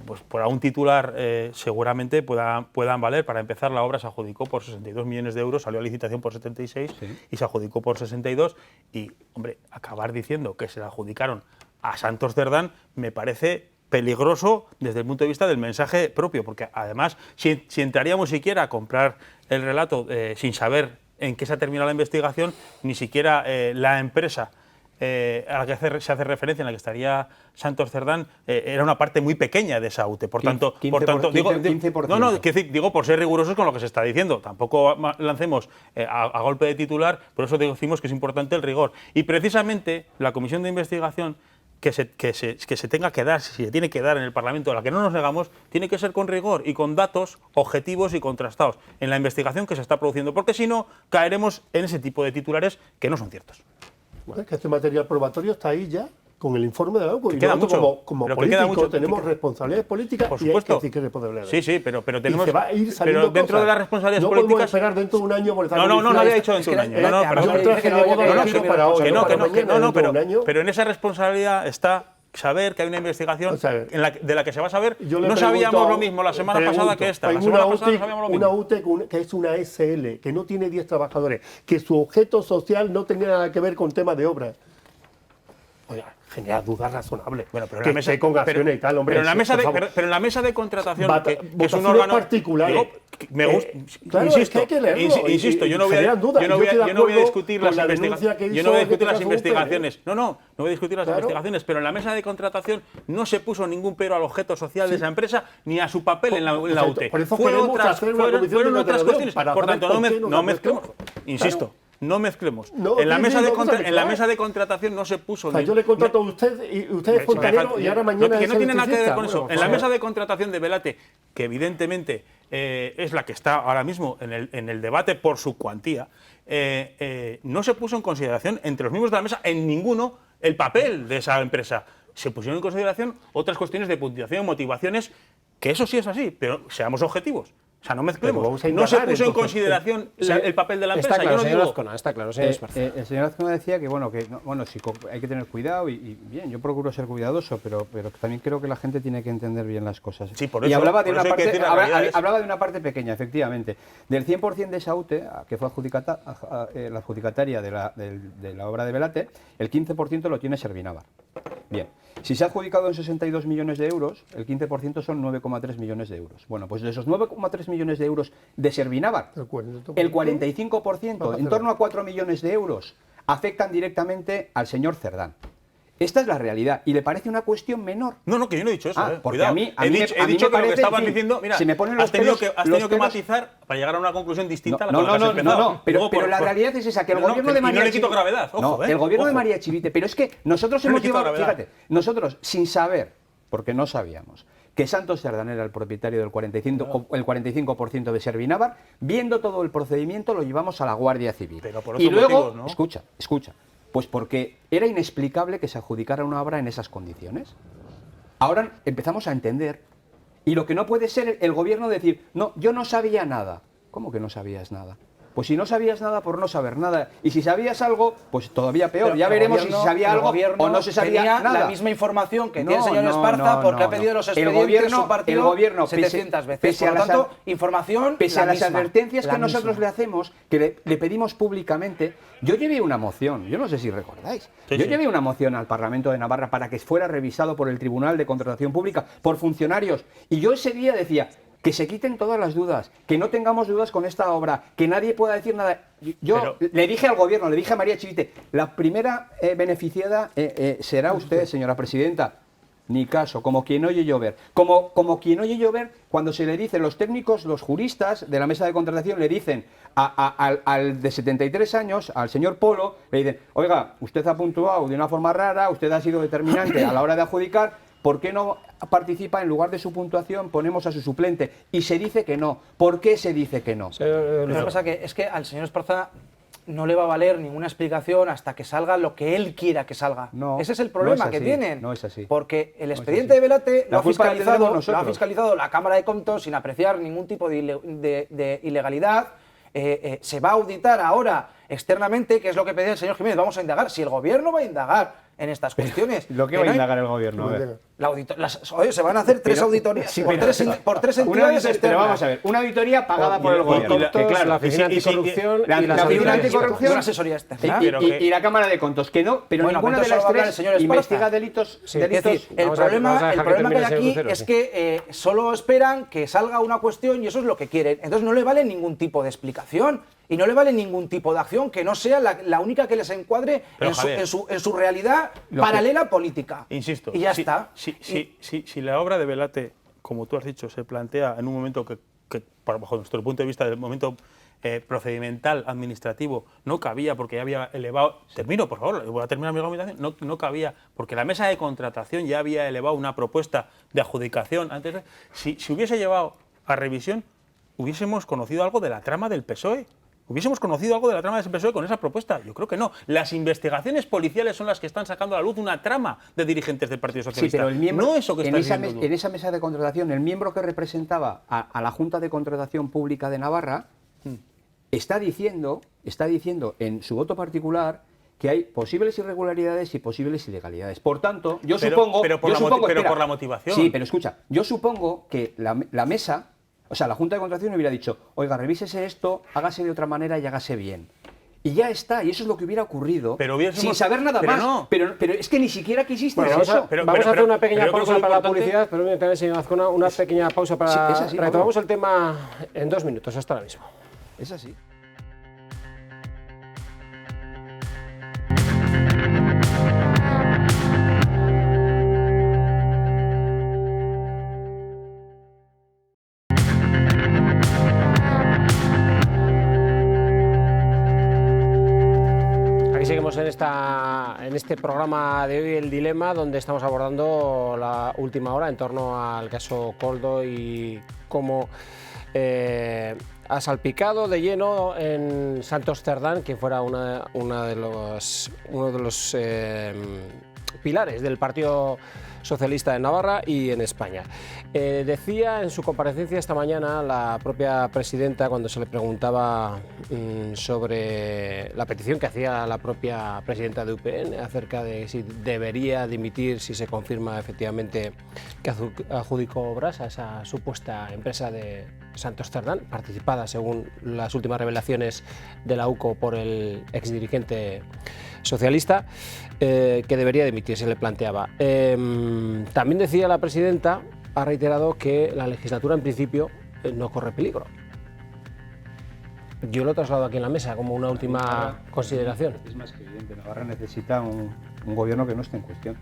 pues por algún titular seguramente puedan valer. Para empezar, la obra se adjudicó por 62 millones de euros, salió a licitación por 76 y se adjudicó por 62. Y, hombre, acabar diciendo que se la adjudicaron a Santos Cerdán me parece peligroso desde el punto de vista del mensaje propio, porque además, si entraríamos siquiera a comprar el relato sin saber en qué se ha terminado la investigación, ni siquiera la empresa a la que se hace referencia, en la que estaría Santos Cerdán, era una parte muy pequeña de esa UTE. Por tanto, 15%. digo por ser rigurosos con lo que se está diciendo. Tampoco lancemos a golpe de titular, por eso decimos que es importante el rigor. Y precisamente la comisión de investigación que se tenga que dar, si se tiene que dar en el Parlamento, a la que no nos negamos, tiene que ser con rigor y con datos objetivos y contrastados en la investigación que se está produciendo, porque si no, caeremos en ese tipo de titulares que no son ciertos. Bueno, es que este material probatorio está ahí ya, con el informe de la UCO. Que Y queda nosotros mucho, como pero que queda políticos mucho. tenemos responsabilidades políticas Por y hay que supuesto. decir que se puede hablar. Sí, pero tenemos. Y se va a ir saliendo pero dentro cosas. de las responsabilidades no políticas. podemos esperar dentro de un año por estar No había dicho dentro de un año. No, Yo traje la boda del tiro para hoy, no para mañana, dentro de un año. pero en esa responsabilidad está saber que hay una investigación de la que se va a saber. Yo le No pregunto, sabíamos lo mismo la semana pasada que esta. La semana pasada no sabíamos lo mismo. Una UTE que es una SL, que no tiene 10 trabajadores, que su objeto social no tenía nada que ver con temas de obra. Oiga, genera dudas razonables. Bueno, pero que esté con acciones y tal, hombre. pero en la mesa de contratación, que es un órgano particular. me gusta, claro, insisto, es que hay que leerlo. Insisto, yo no voy a discutir las investigaciones. No voy a discutir las investigaciones, pero en la mesa de contratación no se puso ningún pero al objeto social de esa empresa ni a su papel en la UTE. Por eso fueron otras cuestiones. Por tanto, no mezclemos. Insisto. No mezclemos. En la mesa de contratación no se puso. O sea, yo le contrato a usted y usted es fontanero y ahora mañana que es no tiene nada que ver con electricista. eso. En la mesa de contratación de Velate, que evidentemente es la que está ahora mismo en el debate por su cuantía, no se puso en consideración entre los miembros de la mesa en ninguno el papel de esa empresa. Se pusieron en consideración otras cuestiones de puntuación, motivaciones, que eso sí es así, pero seamos objetivos. O sea, no mezclemos. No se puso en consideración el papel de la empresa. Está claro, Yo no señor digo, Azcona, está claro, señor Esparza. El señor Azcona decía que sí, hay que tener cuidado y bien, yo procuro ser cuidadoso, pero también creo que la gente tiene que entender bien las cosas. Sí, por y eso, hablaba de por una eso hay que parte, decir las realidades. hablaba de una parte pequeña, efectivamente. Del 100% de esa UTE, que fue la adjudicataria de la obra de Velate, el 15% lo tiene Servinavar. Bien. Si se ha adjudicado en 62 millones de euros, el 15% son 9,3 millones de euros. Bueno, pues de esos 9,3 millones de euros de Servinavar, el 45%, en torno a 4 millones de euros, afectan directamente al señor Cerdán. Esta es la realidad. ¿Y le parece una cuestión menor? No, que yo no he dicho eso. Porque cuidado. a mí he dicho me que lo que parece, estaban en fin, diciendo, mira, se me ponen los has tenido pelos, que matizar para llegar a una conclusión distinta a la que has empezado. No, pero la realidad es esa, que el gobierno de María Chivite... Y no le quito gravedad, ojo, el gobierno de María Chivite, pero es que nosotros hemos llevado, fíjate, nosotros sin saber, porque no sabíamos, que Santos Cerdán era el propietario del 45% de Servinavar, viendo todo el procedimiento lo llevamos a la Guardia Civil. Pero por y otros luego, motivos, ¿no? escucha, pues porque era inexplicable que se adjudicara una obra en esas condiciones. Ahora empezamos a entender, y lo que no puede ser el gobierno decir, no, yo no sabía nada. ¿Cómo que no sabías nada? Pues si no sabías nada, por no saber nada. Y si sabías algo, pues todavía peor. Ya veremos si sabía algo o no se sabía nada. La misma información que tiene el señor Esparza porque ha pedido los expedientes su partido el gobierno, 700 veces. Por lo tanto, información pese a las misma, advertencias que nosotros le hacemos, que le pedimos públicamente. Yo llevé una moción, yo no sé si recordáis, llevé una moción al Parlamento de Navarra para que fuera revisado por el Tribunal de Contratación Pública, por funcionarios. Y yo ese día decía, que se quiten todas las dudas, que no tengamos dudas con esta obra, que nadie pueda decir nada. Yo le dije al gobierno, le dije a María Chivite, la primera beneficiada será usted, señora presidenta. Ni caso, como quien oye llover. Como quien oye llover, cuando se le dice, los técnicos, los juristas de la mesa de contratación le dicen al de 73 años, al señor Polo, le dicen, oiga, usted ha puntuado de una forma rara, usted ha sido determinante a la hora de adjudicar, ¿por qué no participa en lugar de su puntuación? Ponemos a su suplente. Y se dice que no. ¿Por qué se dice que no? Lo que pasa es que al señor Esparza no le va a valer ninguna explicación hasta que salga lo que él quiera que salga. No, ese es el problema no es así, que tienen. No es así. Porque el expediente de Velate lo ha fiscalizado la Cámara de Comptos sin apreciar ningún tipo de ilegalidad. Se va a auditar ahora externamente, que es lo que pedía el señor Jiménez. Vamos a indagar. Si el gobierno va a indagar en estas cuestiones. ¿Lo que va a indagar el gobierno? A ver. Oye, se van a hacer tres auditorías por tres entidades externas. Pero vamos a ver, una auditoría pagada por el gobierno. Que claro, la Oficina Anticorrupción y la Oficina Anticorrupción una asesoría externa. Y la Cámara de Comptos, que no, pero ninguna de las tres investiga delitos. El problema que hay aquí es que solo esperan que salga una cuestión y eso es lo que quieren. Entonces no le vale ningún tipo de explicación. Y no le vale ningún tipo de acción que no sea la única que les encuadre en su realidad paralela política. Insisto. Y ya está. Si la obra de Velate, como tú has dicho, se plantea en un momento que bajo nuestro punto de vista, del momento procedimental, administrativo, no cabía porque ya había elevado... Termino, por favor, voy a terminar mi argumentación. No cabía porque la mesa de contratación ya había elevado una propuesta de adjudicación. Antes si hubiese llevado a revisión, hubiésemos conocido algo de la trama del PSOE. ¿Hubiésemos conocido algo de la trama del PSOE con esa propuesta? Yo creo que no. Las investigaciones policiales son las que están sacando a la luz una trama de dirigentes del Partido Socialista. Sí, pero el miembro, no eso que está diciendo tú. En esa mesa de contratación, el miembro que representaba a la Junta de Contratación Pública de Navarra está diciendo en su voto particular que hay posibles irregularidades y posibles ilegalidades. Por tanto, yo supongo... Pero por la motivación. Sí, pero escucha, yo supongo que la mesa... O sea, la Junta de Contratación hubiera dicho, oiga, revísese esto, hágase de otra manera y hágase bien. Y ya está, y eso es lo que hubiera ocurrido, sin saber nada más. No. Pero es que ni siquiera quisiste eso. Vamos a hacer una pequeña pausa para la publicidad, pero también, señor Azcona, una pequeña pausa para... Sí, retomamos el tema en 2 minutos, hasta ahora mismo. Es así. Seguimos en este programa de hoy, El Dilema, donde estamos abordando la última hora en torno al caso Koldo y cómo ha salpicado de lleno en Santos Cerdán, que fuera uno de los pilares del partido Socialista en Navarra y en España. Decía en su comparecencia esta mañana la propia presidenta, cuando se le preguntaba sobre la petición que hacía la propia presidenta de UPN acerca de si debería dimitir si se confirma efectivamente que adjudicó obras a esa supuesta empresa de Santos Cerdán, participada según las últimas revelaciones de la UCO por el exdirigente socialista, que debería dimitir, se le planteaba. También decía la presidenta, ha reiterado que la legislatura en principio no corre peligro. Yo lo traslado aquí en la mesa como una última consideración. Es más que evidente, Navarra necesita un gobierno que no esté en cuestión.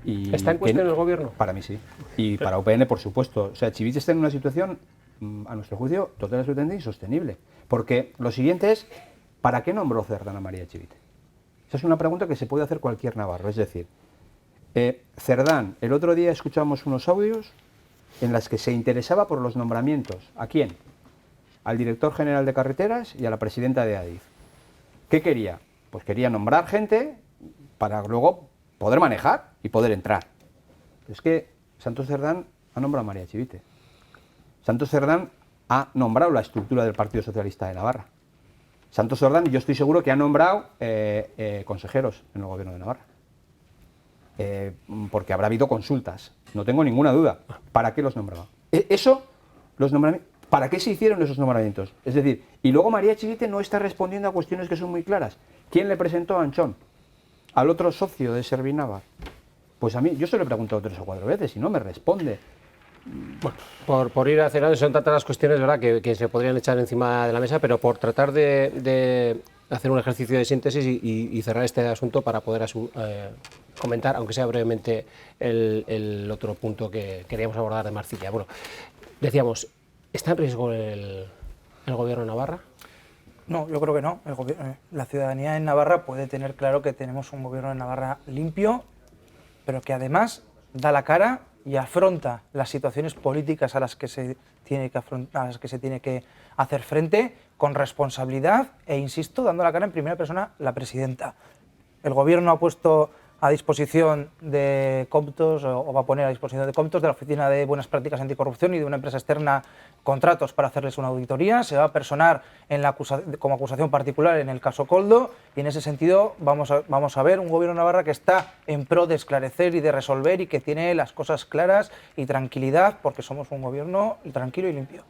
Y ¿Está en cuestión el gobierno? Para mí sí. Y para UPN, por supuesto. O sea, Chivite está en una situación, a nuestro juicio, total y absolutamente insostenible. Porque lo siguiente es, ¿para qué nombró Cerdán a María Chivite? Esa es una pregunta que se puede hacer cualquier navarro. Es decir, Cerdán, el otro día escuchamos unos audios en los que se interesaba por los nombramientos. ¿A quién? Al director general de carreteras y a la presidenta de ADIF. ¿Qué quería? Pues quería nombrar gente para luego poder manejar y poder entrar. Es que Santos Cerdán ha nombrado a María Chivite. Santos Cerdán ha nombrado la estructura del Partido Socialista de Navarra. Santos Cerdán, yo estoy seguro que ha nombrado consejeros en el gobierno de Navarra. Porque habrá habido consultas, no tengo ninguna duda. ¿Para qué los nombraba? Los nombramientos, ¿para qué se hicieron esos nombramientos? Es decir, y luego María Chivite no está respondiendo a cuestiones que son muy claras. ¿Quién le presentó a Anchón? Al otro socio de Servinavar. Pues a mí, yo se lo he preguntado 3 o 4 veces y no me responde. Bueno, por ir acelerando, son tantas las cuestiones, ¿verdad?, que se podrían echar encima de la mesa, pero por tratar de hacer un ejercicio de síntesis y cerrar este asunto para poder comentar, aunque sea brevemente, el otro punto que queríamos abordar de Marcilla. Bueno, decíamos, ¿está en riesgo el gobierno de Navarra? No, yo creo que no. La ciudadanía en Navarra puede tener claro que tenemos un gobierno de Navarra limpio, pero que además da la cara y afronta las situaciones políticas a las que se tiene que hacer frente con responsabilidad e, insisto, dando la cara en primera persona la presidenta. El gobierno ha puesto a disposición de Comptos, o va a poner a disposición de Comptos, de la Oficina de Buenas Prácticas Anticorrupción y de una empresa externa, contratos para hacerles una auditoría. Se va a personar como acusación particular en el caso Koldo, y en ese sentido vamos a ver un gobierno de Navarra que está en pro de esclarecer y de resolver y que tiene las cosas claras y tranquilidad, porque somos un gobierno tranquilo y limpio.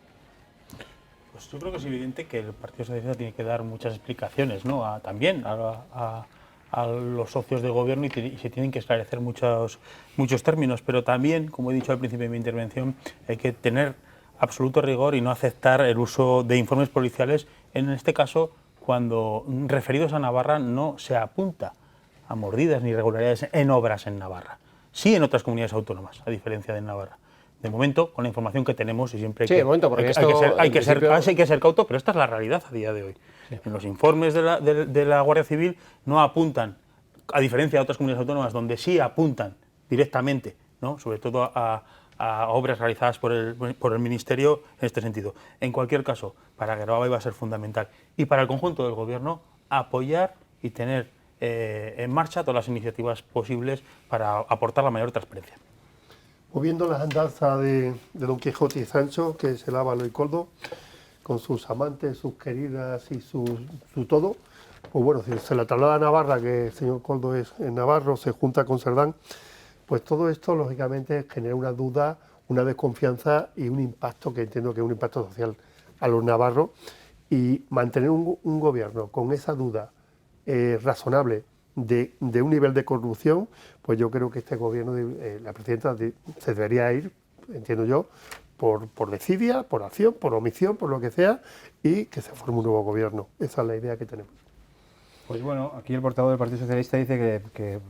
Pues yo creo que es evidente que el Partido Socialista tiene que dar muchas explicaciones, ¿no? También a los socios de gobierno, y se tienen que esclarecer muchos términos, pero también, como he dicho al principio de mi intervención, hay que tener absoluto rigor y no aceptar el uso de informes policiales, en este caso, cuando referidos a Navarra no se apunta a mordidas ni irregularidades en obras en Navarra. Sí en otras comunidades autónomas, a diferencia de Navarra. De momento, con la información que tenemos, y siempre hay que ser cauto, pero esta es la realidad a día de hoy. Sí. En los informes de la Guardia Civil no apuntan, a diferencia de otras comunidades autónomas, donde sí apuntan directamente, ¿no?, sobre todo a obras realizadas por el Ministerio en este sentido. En cualquier caso, para Geroa va a ser fundamental. Y para el conjunto del Gobierno, apoyar y tener en marcha todas las iniciativas posibles para aportar la mayor transparencia. Moviendo las andanzas de Don Quijote y Sancho, que es el Ávalo y Koldo, con sus amantes, sus queridas y su todo, pues bueno, si se la traslada a Navarra, que el señor Koldo es navarro, se junta con Cerdán, pues todo esto, lógicamente, genera una duda, una desconfianza y un impacto, que entiendo que es un impacto social a los navarros, y mantener un gobierno con esa duda razonable de un nivel de corrupción, pues yo creo que este gobierno, la presidenta se debería ir, entiendo yo, por desidia, por acción, por omisión, por lo que sea, y que se forme un nuevo gobierno. Esa es la idea que tenemos. Pues bueno, aquí el portavoz del Partido Socialista dice que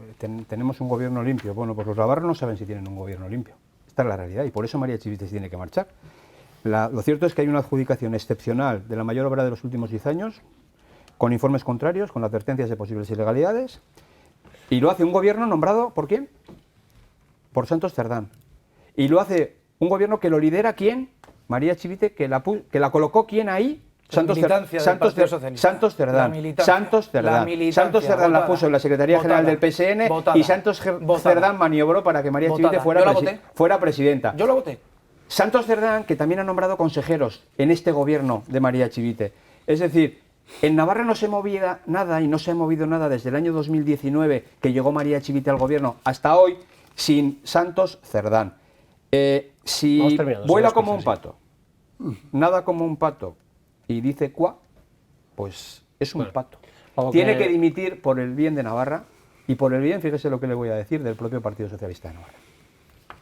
tenemos un gobierno limpio. Bueno, pues los navarros no saben si tienen un gobierno limpio. Esta es la realidad, y por eso María Chivite se tiene que marchar. Lo cierto es que hay una adjudicación excepcional de la mayor obra de los últimos 10 años, con informes contrarios, con advertencias de posibles ilegalidades, y lo hace un gobierno nombrado, ¿por quién? Por Santos Cerdán. Y lo hace un gobierno que lo lidera, ¿quién? María Chivite, que la colocó, ¿quién ahí? Santos Cerdán la puso en la Secretaría General del PSN y Santos Cerdán maniobró para que María Chivite fuera presidenta. Yo la voté. Santos Cerdán, que también ha nombrado consejeros en este gobierno de María Chivite. Es decir, en Navarra no se movía nada y no se ha movido nada desde el año 2019, que llegó María Chivite al gobierno, hasta hoy, sin Santos Cerdán. Si vuela como un pato, nada como un pato, y dice cuá, pues es un pato. Tiene que dimitir por el bien de Navarra y por el bien, fíjese lo que le voy a decir, del propio Partido Socialista de Navarra.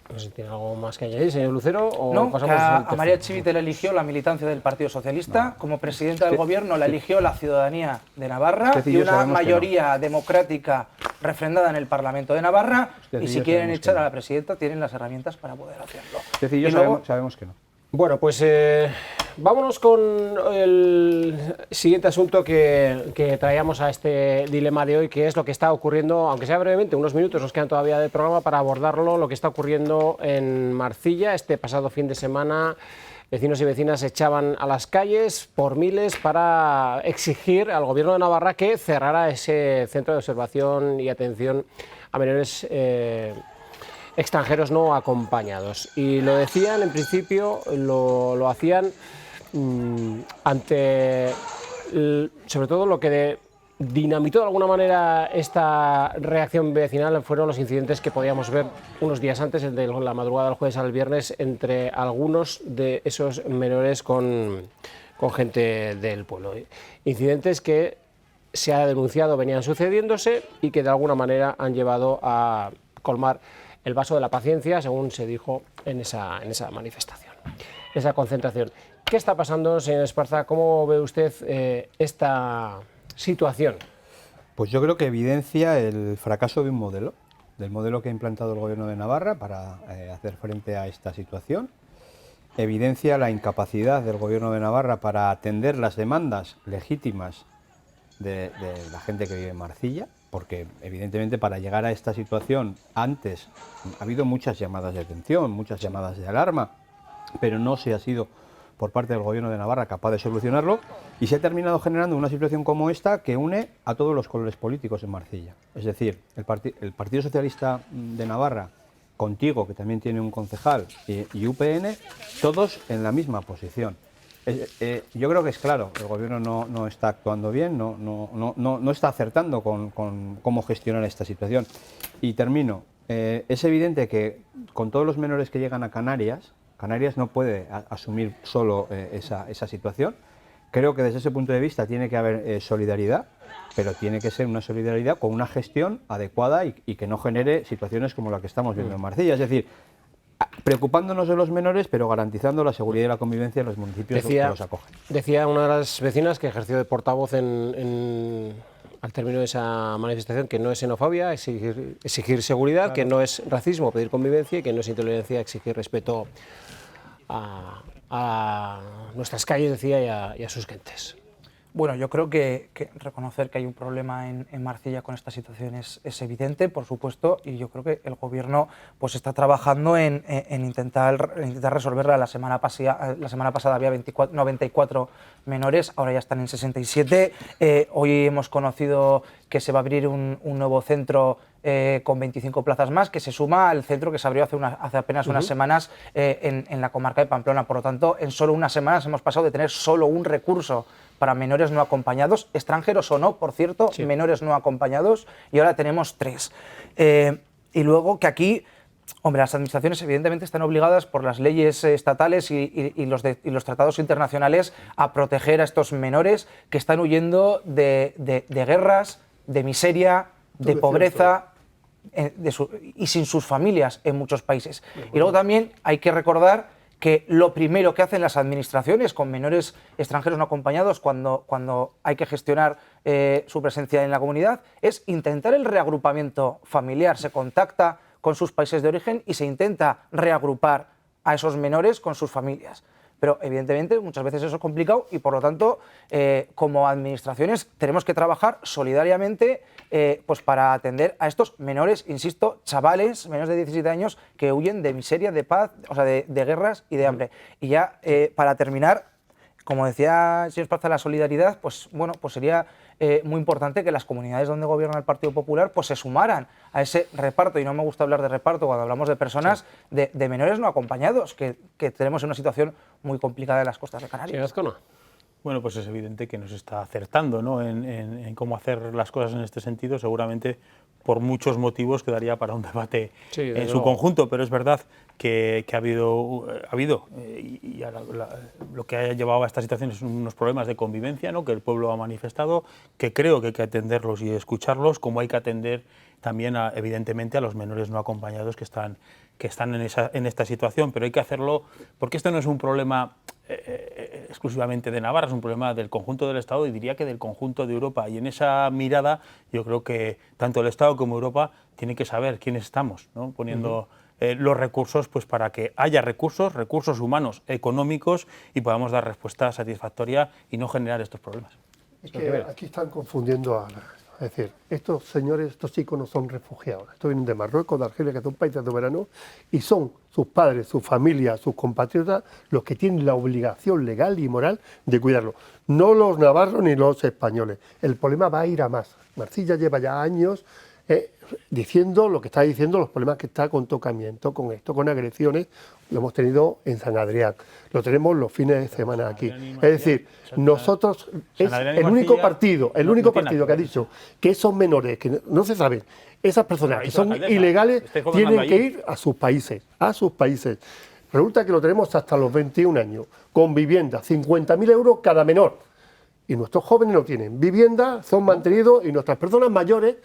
No sé si tiene algo más que añadir, señor Lucero, o no, pasamos a María Chivite la eligió la militancia del Partido Socialista, como presidenta del gobierno la eligió la ciudadanía de Navarra y una mayoría democrática refrendada en el Parlamento de Navarra, y si quieren echar a la presidenta tienen las herramientas para poder hacerlo. Usted y yo sabemos que no. Bueno, pues vámonos con el siguiente asunto que traíamos a este dilema de hoy, que es lo que está ocurriendo, aunque sea brevemente, unos minutos nos quedan todavía de programa para abordarlo, lo que está ocurriendo en Marcilla. Este pasado fin de semana, vecinos y vecinas se echaban a las calles por miles para exigir al Gobierno de Navarra que cerrara ese centro de observación y atención a menores extranjeros no acompañados. Y lo decían, en principio, lo hacían ante, sobre todo, lo que dinamitó de alguna manera esta reacción vecinal fueron los incidentes que podíamos ver unos días antes, el de la madrugada del jueves al viernes, entre algunos de esos menores con gente del pueblo. Incidentes que se ha denunciado venían sucediéndose y que de alguna manera han llevado a colmar el vaso de la paciencia, según se dijo en esa manifestación, esa concentración. ¿Qué está pasando, señor Esparza? ¿Cómo ve usted esta situación? Pues yo creo que evidencia el fracaso de un modelo, del modelo que ha implantado el Gobierno de Navarra para hacer frente a esta situación. Evidencia la incapacidad del Gobierno de Navarra para atender las demandas legítimas de la gente que vive en Marcilla, porque evidentemente para llegar a esta situación antes ha habido muchas llamadas de atención, muchas llamadas de alarma, pero no se ha sido por parte del Gobierno de Navarra capaz de solucionarlo, y se ha terminado generando una situación como esta que une a todos los colores políticos en Marcilla. Es decir, el Partido Socialista de Navarra, contigo, que también tiene un concejal, y UPN, todos en la misma posición. Yo creo que es claro, el Gobierno no está actuando bien, no está acertando con cómo gestionar esta situación. Y termino. Es evidente que con todos los menores que llegan a Canarias no puede asumir solo esa situación. Creo que desde ese punto de vista tiene que haber solidaridad, pero tiene que ser una solidaridad con una gestión adecuada y que no genere situaciones como la que estamos viendo en Marcilla. Es decir, preocupándonos de los menores, pero garantizando la seguridad y la convivencia en los municipios que los acogen. Decía una de las vecinas que ejerció de portavoz al término de esa manifestación que no es xenofobia exigir seguridad, claro, que no es racismo pedir convivencia y que no es intolerancia exigir respeto a nuestras calles, decía, y a sus gentes. Bueno, yo creo que reconocer que hay un problema en Marcilla con esta situación es evidente, por supuesto, y yo creo que el Gobierno pues está trabajando en intentar resolverla. La semana pasada había 94 menores, ahora ya están en 67. Hoy hemos conocido que se va a abrir un nuevo centro con 25 plazas más, que se suma al centro que se abrió hace apenas unas semanas en la comarca de Pamplona. Por lo tanto, en solo unas semanas hemos pasado de tener solo un recurso para menores no acompañados, extranjeros o no, por cierto, sí, menores no acompañados, y ahora tenemos 3. Y luego que aquí, hombre, las administraciones evidentemente están obligadas por las leyes estatales y los tratados internacionales a proteger a estos menores que están huyendo de guerras, de miseria, de pobreza y sin sus familias en muchos países. Y luego también hay que recordar que lo primero que hacen las administraciones con menores extranjeros no acompañados cuando hay que gestionar su presencia en la comunidad es intentar el reagrupamiento familiar. Se contacta con sus países de origen y se intenta reagrupar a esos menores con sus familias. Pero evidentemente muchas veces eso es complicado y por lo tanto como administraciones tenemos que trabajar solidariamente pues para atender a estos menores, insisto, chavales, menores de 17 años que huyen de miseria, de paz, o sea, de guerras y de hambre. Y ya para terminar, como decía el señor Esparza, la solidaridad, pues bueno, pues sería muy importante que las comunidades donde gobierna el Partido Popular pues se sumaran a ese reparto, y no me gusta hablar de reparto cuando hablamos de personas de menores no acompañados, que tenemos en una situación muy complicada en las costas de Canarias. Bueno, pues es evidente que nos está acertando, ¿no?, en cómo hacer las cosas en este sentido. Seguramente por muchos motivos quedaría para un debate en su conjunto, pero es verdad que ha habido y lo que ha llevado a esta situación es unos problemas de convivencia, ¿no?, que el pueblo ha manifestado, que creo que hay que atenderlos y escucharlos, como hay que atender también, evidentemente, a los menores no acompañados que están en esta situación, pero hay que hacerlo porque esto no es un problema exclusivamente de Navarra, es un problema del conjunto del Estado y diría que del conjunto de Europa, y en esa mirada yo creo que tanto el Estado como Europa tienen que saber quiénes estamos, ¿no?, poniendo los recursos pues para que haya recursos humanos, económicos, y podamos dar respuesta satisfactoria y no generar estos problemas. Es que aquí están confundiendo es decir, estos señores, estos chicos no son refugiados. Estos vienen de Marruecos, de Argelia, que son países soberanos, y son sus padres, sus familias, sus compatriotas los que tienen la obligación legal y moral de cuidarlos. No los navarros ni los españoles. El problema va a ir a más. Marcilla lleva ya años diciendo lo que está diciendo, los problemas que está con tocamiento, con esto, con agresiones. Lo hemos tenido en San Adrián, lo tenemos los fines de semana aquí. Es decir, nosotros, es el único partido que ha dicho que esos menores, que no se saben, esas personas que son ilegales, tienen que ir a sus países, Resulta que lo tenemos hasta los 21 años, con vivienda, 50.000 euros cada menor. Y nuestros jóvenes no tienen vivienda, son mantenidos, y nuestras personas mayores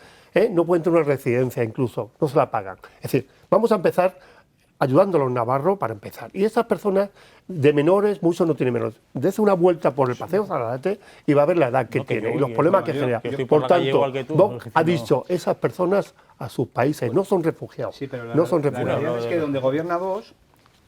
no pueden tener una residencia incluso, no se la pagan. Es decir, vamos a empezar ayudando a los navarros para empezar. Y esas personas de menores, muchos no tienen menores. Dese una vuelta por el Paseo Zarate y va a ver la edad que tiene y los problemas que genera. Por tanto, Vox ha dicho, esas personas a sus países no son refugiados. Sí, pero no son refugiados. La realidad es que donde gobierna Vox,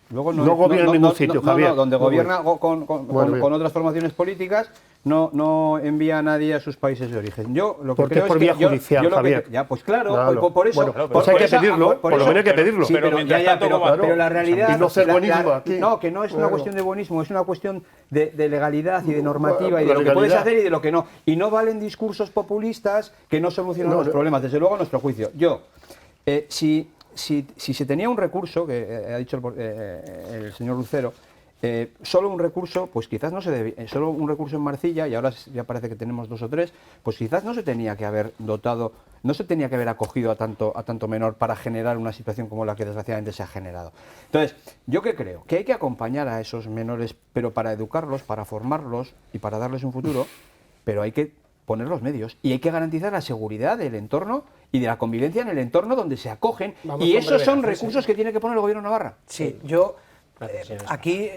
luego no gobierna en ningún sitio, Javier. Donde gobierna con otras formaciones políticas, no envía a nadie a sus países de origen. Yo lo que porque creo es por vía judicial, Javier. Ya, pues claro, por eso. Bueno, pues hay que pedirlo, por lo menos hay que pedirlo. Sí, pero la realidad. Y no ser buenismo aquí. No, que no es una cuestión de buenismo, es una cuestión de legalidad y de normativa y de lo que puedes hacer y de lo que no. Y no valen discursos populistas que no solucionan los problemas, desde luego a nuestro juicio. Si se tenía un recurso, que ha dicho el señor Lucero, solo un recurso, pues quizás no se debía, solo un recurso en Marcilla, y ahora ya parece que tenemos 2 o 3, pues quizás no se tenía que haber dotado, no se tenía que haber acogido a tanto menor para generar una situación como la que desgraciadamente se ha generado. Entonces, yo que creo que hay que acompañar a esos menores, pero para educarlos, para formarlos y para darles un futuro, pero hay que poner los medios y hay que garantizar la seguridad del entorno y de la convivencia en el entorno donde se acogen. Y esos son recursos que tiene que poner el Gobierno de Navarra. Sí, yo aquí,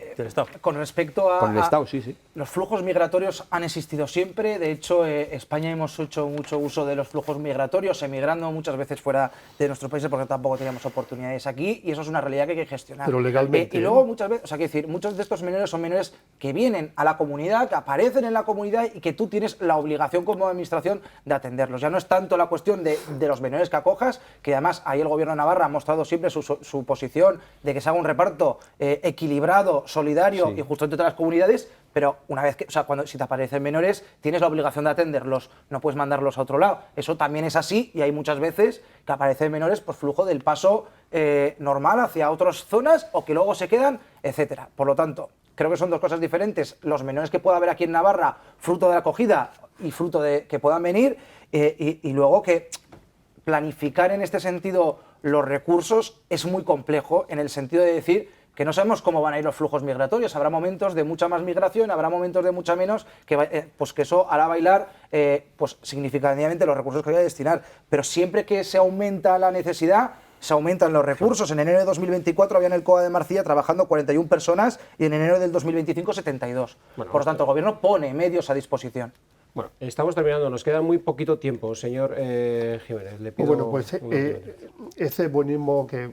con respecto a el Estado, sí. Los flujos migratorios han existido siempre. De hecho, España hemos hecho mucho uso de los flujos migratorios, emigrando muchas veces fuera de nuestros países porque tampoco teníamos oportunidades aquí, y eso es una realidad que hay que gestionar. Pero legalmente. Y luego muchas veces, quiero decir, muchos de estos menores son menores que vienen a la comunidad, que aparecen en la comunidad y que tú tienes la obligación como administración de atenderlos. Ya no es tanto la cuestión de los menores que acojas, que además ahí el Gobierno de Navarra ha mostrado siempre su posición de que se haga un reparto equilibrado, solidario y justo entre todas las comunidades, pero una vez que, si te aparecen menores, tienes la obligación de atenderlos, no puedes mandarlos a otro lado. Eso también es así, y hay muchas veces que aparecen menores por flujo del paso normal hacia otras zonas o que luego se quedan, etcétera. Por lo tanto, creo que son 2 cosas diferentes. Los menores que pueda haber aquí en Navarra, fruto de la acogida y fruto de que puedan venir, y luego que planificar en este sentido los recursos es muy complejo, en el sentido de decir que no sabemos cómo van a ir los flujos migratorios. Habrá momentos de mucha más migración, habrá momentos de mucha menos, que eso hará bailar significativamente los recursos que hay que destinar. Pero siempre que se aumenta la necesidad, se aumentan los recursos. En enero de 2024 había en el COA de Marcilla trabajando 41 personas y en enero del 2025 72. Por lo tanto, el Gobierno pone medios a disposición. Bueno, estamos terminando, nos queda muy poquito tiempo, señor Jiménez. Le pido bueno, pues ese buenismo que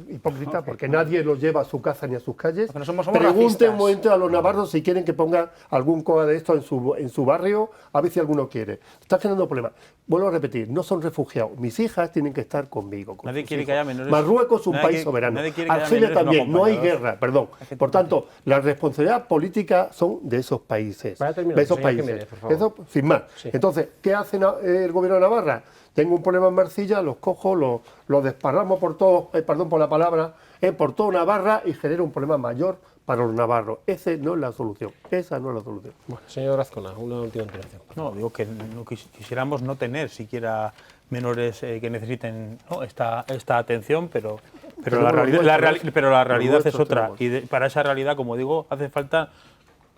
hipócrita, porque nadie los lleva a su casa ni a sus calles. Pregunten un momento a los navarros si quieren que ponga algún COA de esto en su barrio, a ver si alguno quiere. Está generando problemas. Vuelvo a repetir, no son refugiados. Mis hijas tienen que estar conmigo. Nadie quiere que haya menores. Marruecos es un país soberano. Argelia también, no hay guerra, perdón. Por tanto, la responsabilidad política son de esos países. Terminar, de esos países. Jiménez, por favor. Eso, sin más. Sí. Entonces, ¿qué hace el gobierno de Navarra? Tengo un problema en Marcilla, los cojo, los desparramo por todo, perdón por la palabra, por toda Navarra y genero un problema mayor para los navarros. Esa no es la solución. Esa no es la solución. Bueno, señor Azcona, una última intervención. No, digo que no quisiéramos no tener siquiera menores que necesiten, ¿no?, esta atención, pero la realidad es otra. Y para esa realidad, como digo, hace falta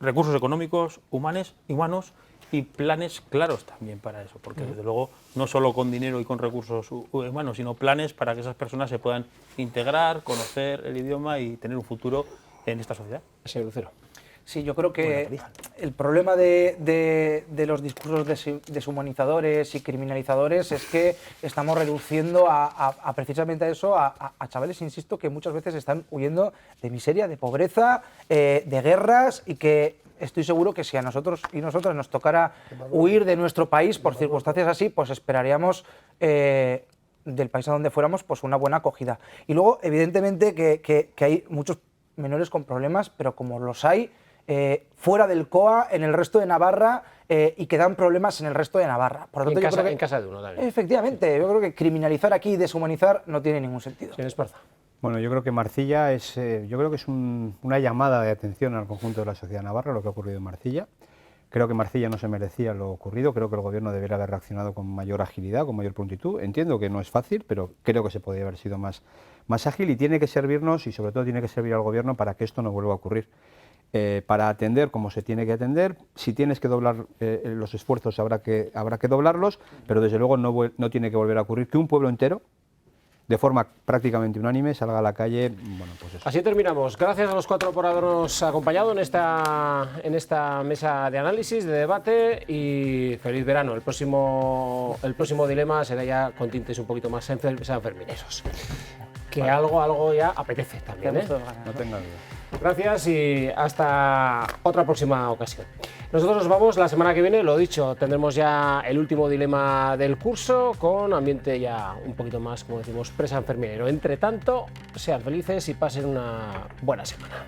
recursos económicos, humanos y planes claros también para eso, porque desde luego no solo con dinero y con recursos humanos, sino planes para que esas personas se puedan integrar, conocer el idioma y tener un futuro en esta sociedad. Señor Lucero. Sí, yo creo que el problema de los discursos deshumanizadores y criminalizadores es que estamos reduciendo precisamente a eso a chavales, insisto, que muchas veces están huyendo de miseria, de pobreza, de guerras, y que estoy seguro que si a nosotros y nosotras nos tocara huir de nuestro país por circunstancias así, pues esperaríamos del país a donde fuéramos pues una buena acogida. Y luego, evidentemente, que hay muchos menores con problemas, pero como los hay fuera del COA, en el resto de Navarra, y que dan problemas en el resto de Navarra. Por lo tanto, en casa de uno también. Efectivamente, yo creo que criminalizar aquí y deshumanizar no tiene ningún sentido. Señor Esparza. Bueno, yo creo que Marcilla es una llamada de atención al conjunto de la sociedad navarra, lo que ha ocurrido en Marcilla. Creo que Marcilla no se merecía lo ocurrido, creo que el gobierno debería haber reaccionado con mayor agilidad, con mayor prontitud. Entiendo que no es fácil, pero creo que se podría haber sido más ágil, y tiene que servirnos, y sobre todo tiene que servir al gobierno para que esto no vuelva a ocurrir. Para atender como se tiene que atender, si tienes que doblar los esfuerzos habrá que doblarlos, pero desde luego no tiene que volver a ocurrir que un pueblo entero, de forma prácticamente unánime, salga a la calle. Bueno, pues eso. Así terminamos. Gracias a los cuatro por habernos acompañado en esta mesa de análisis, de debate, y feliz verano. El próximo dilema será ya con tintes un poquito más sanfermineros. Que algo ya apetece también, ¿eh? No tenga duda. Gracias y hasta otra próxima ocasión. Nosotros nos vamos la semana que viene, lo dicho, tendremos ya el último dilema del curso con ambiente ya un poquito más, como decimos, presanferminero. Entre tanto, sean felices y pasen una buena semana.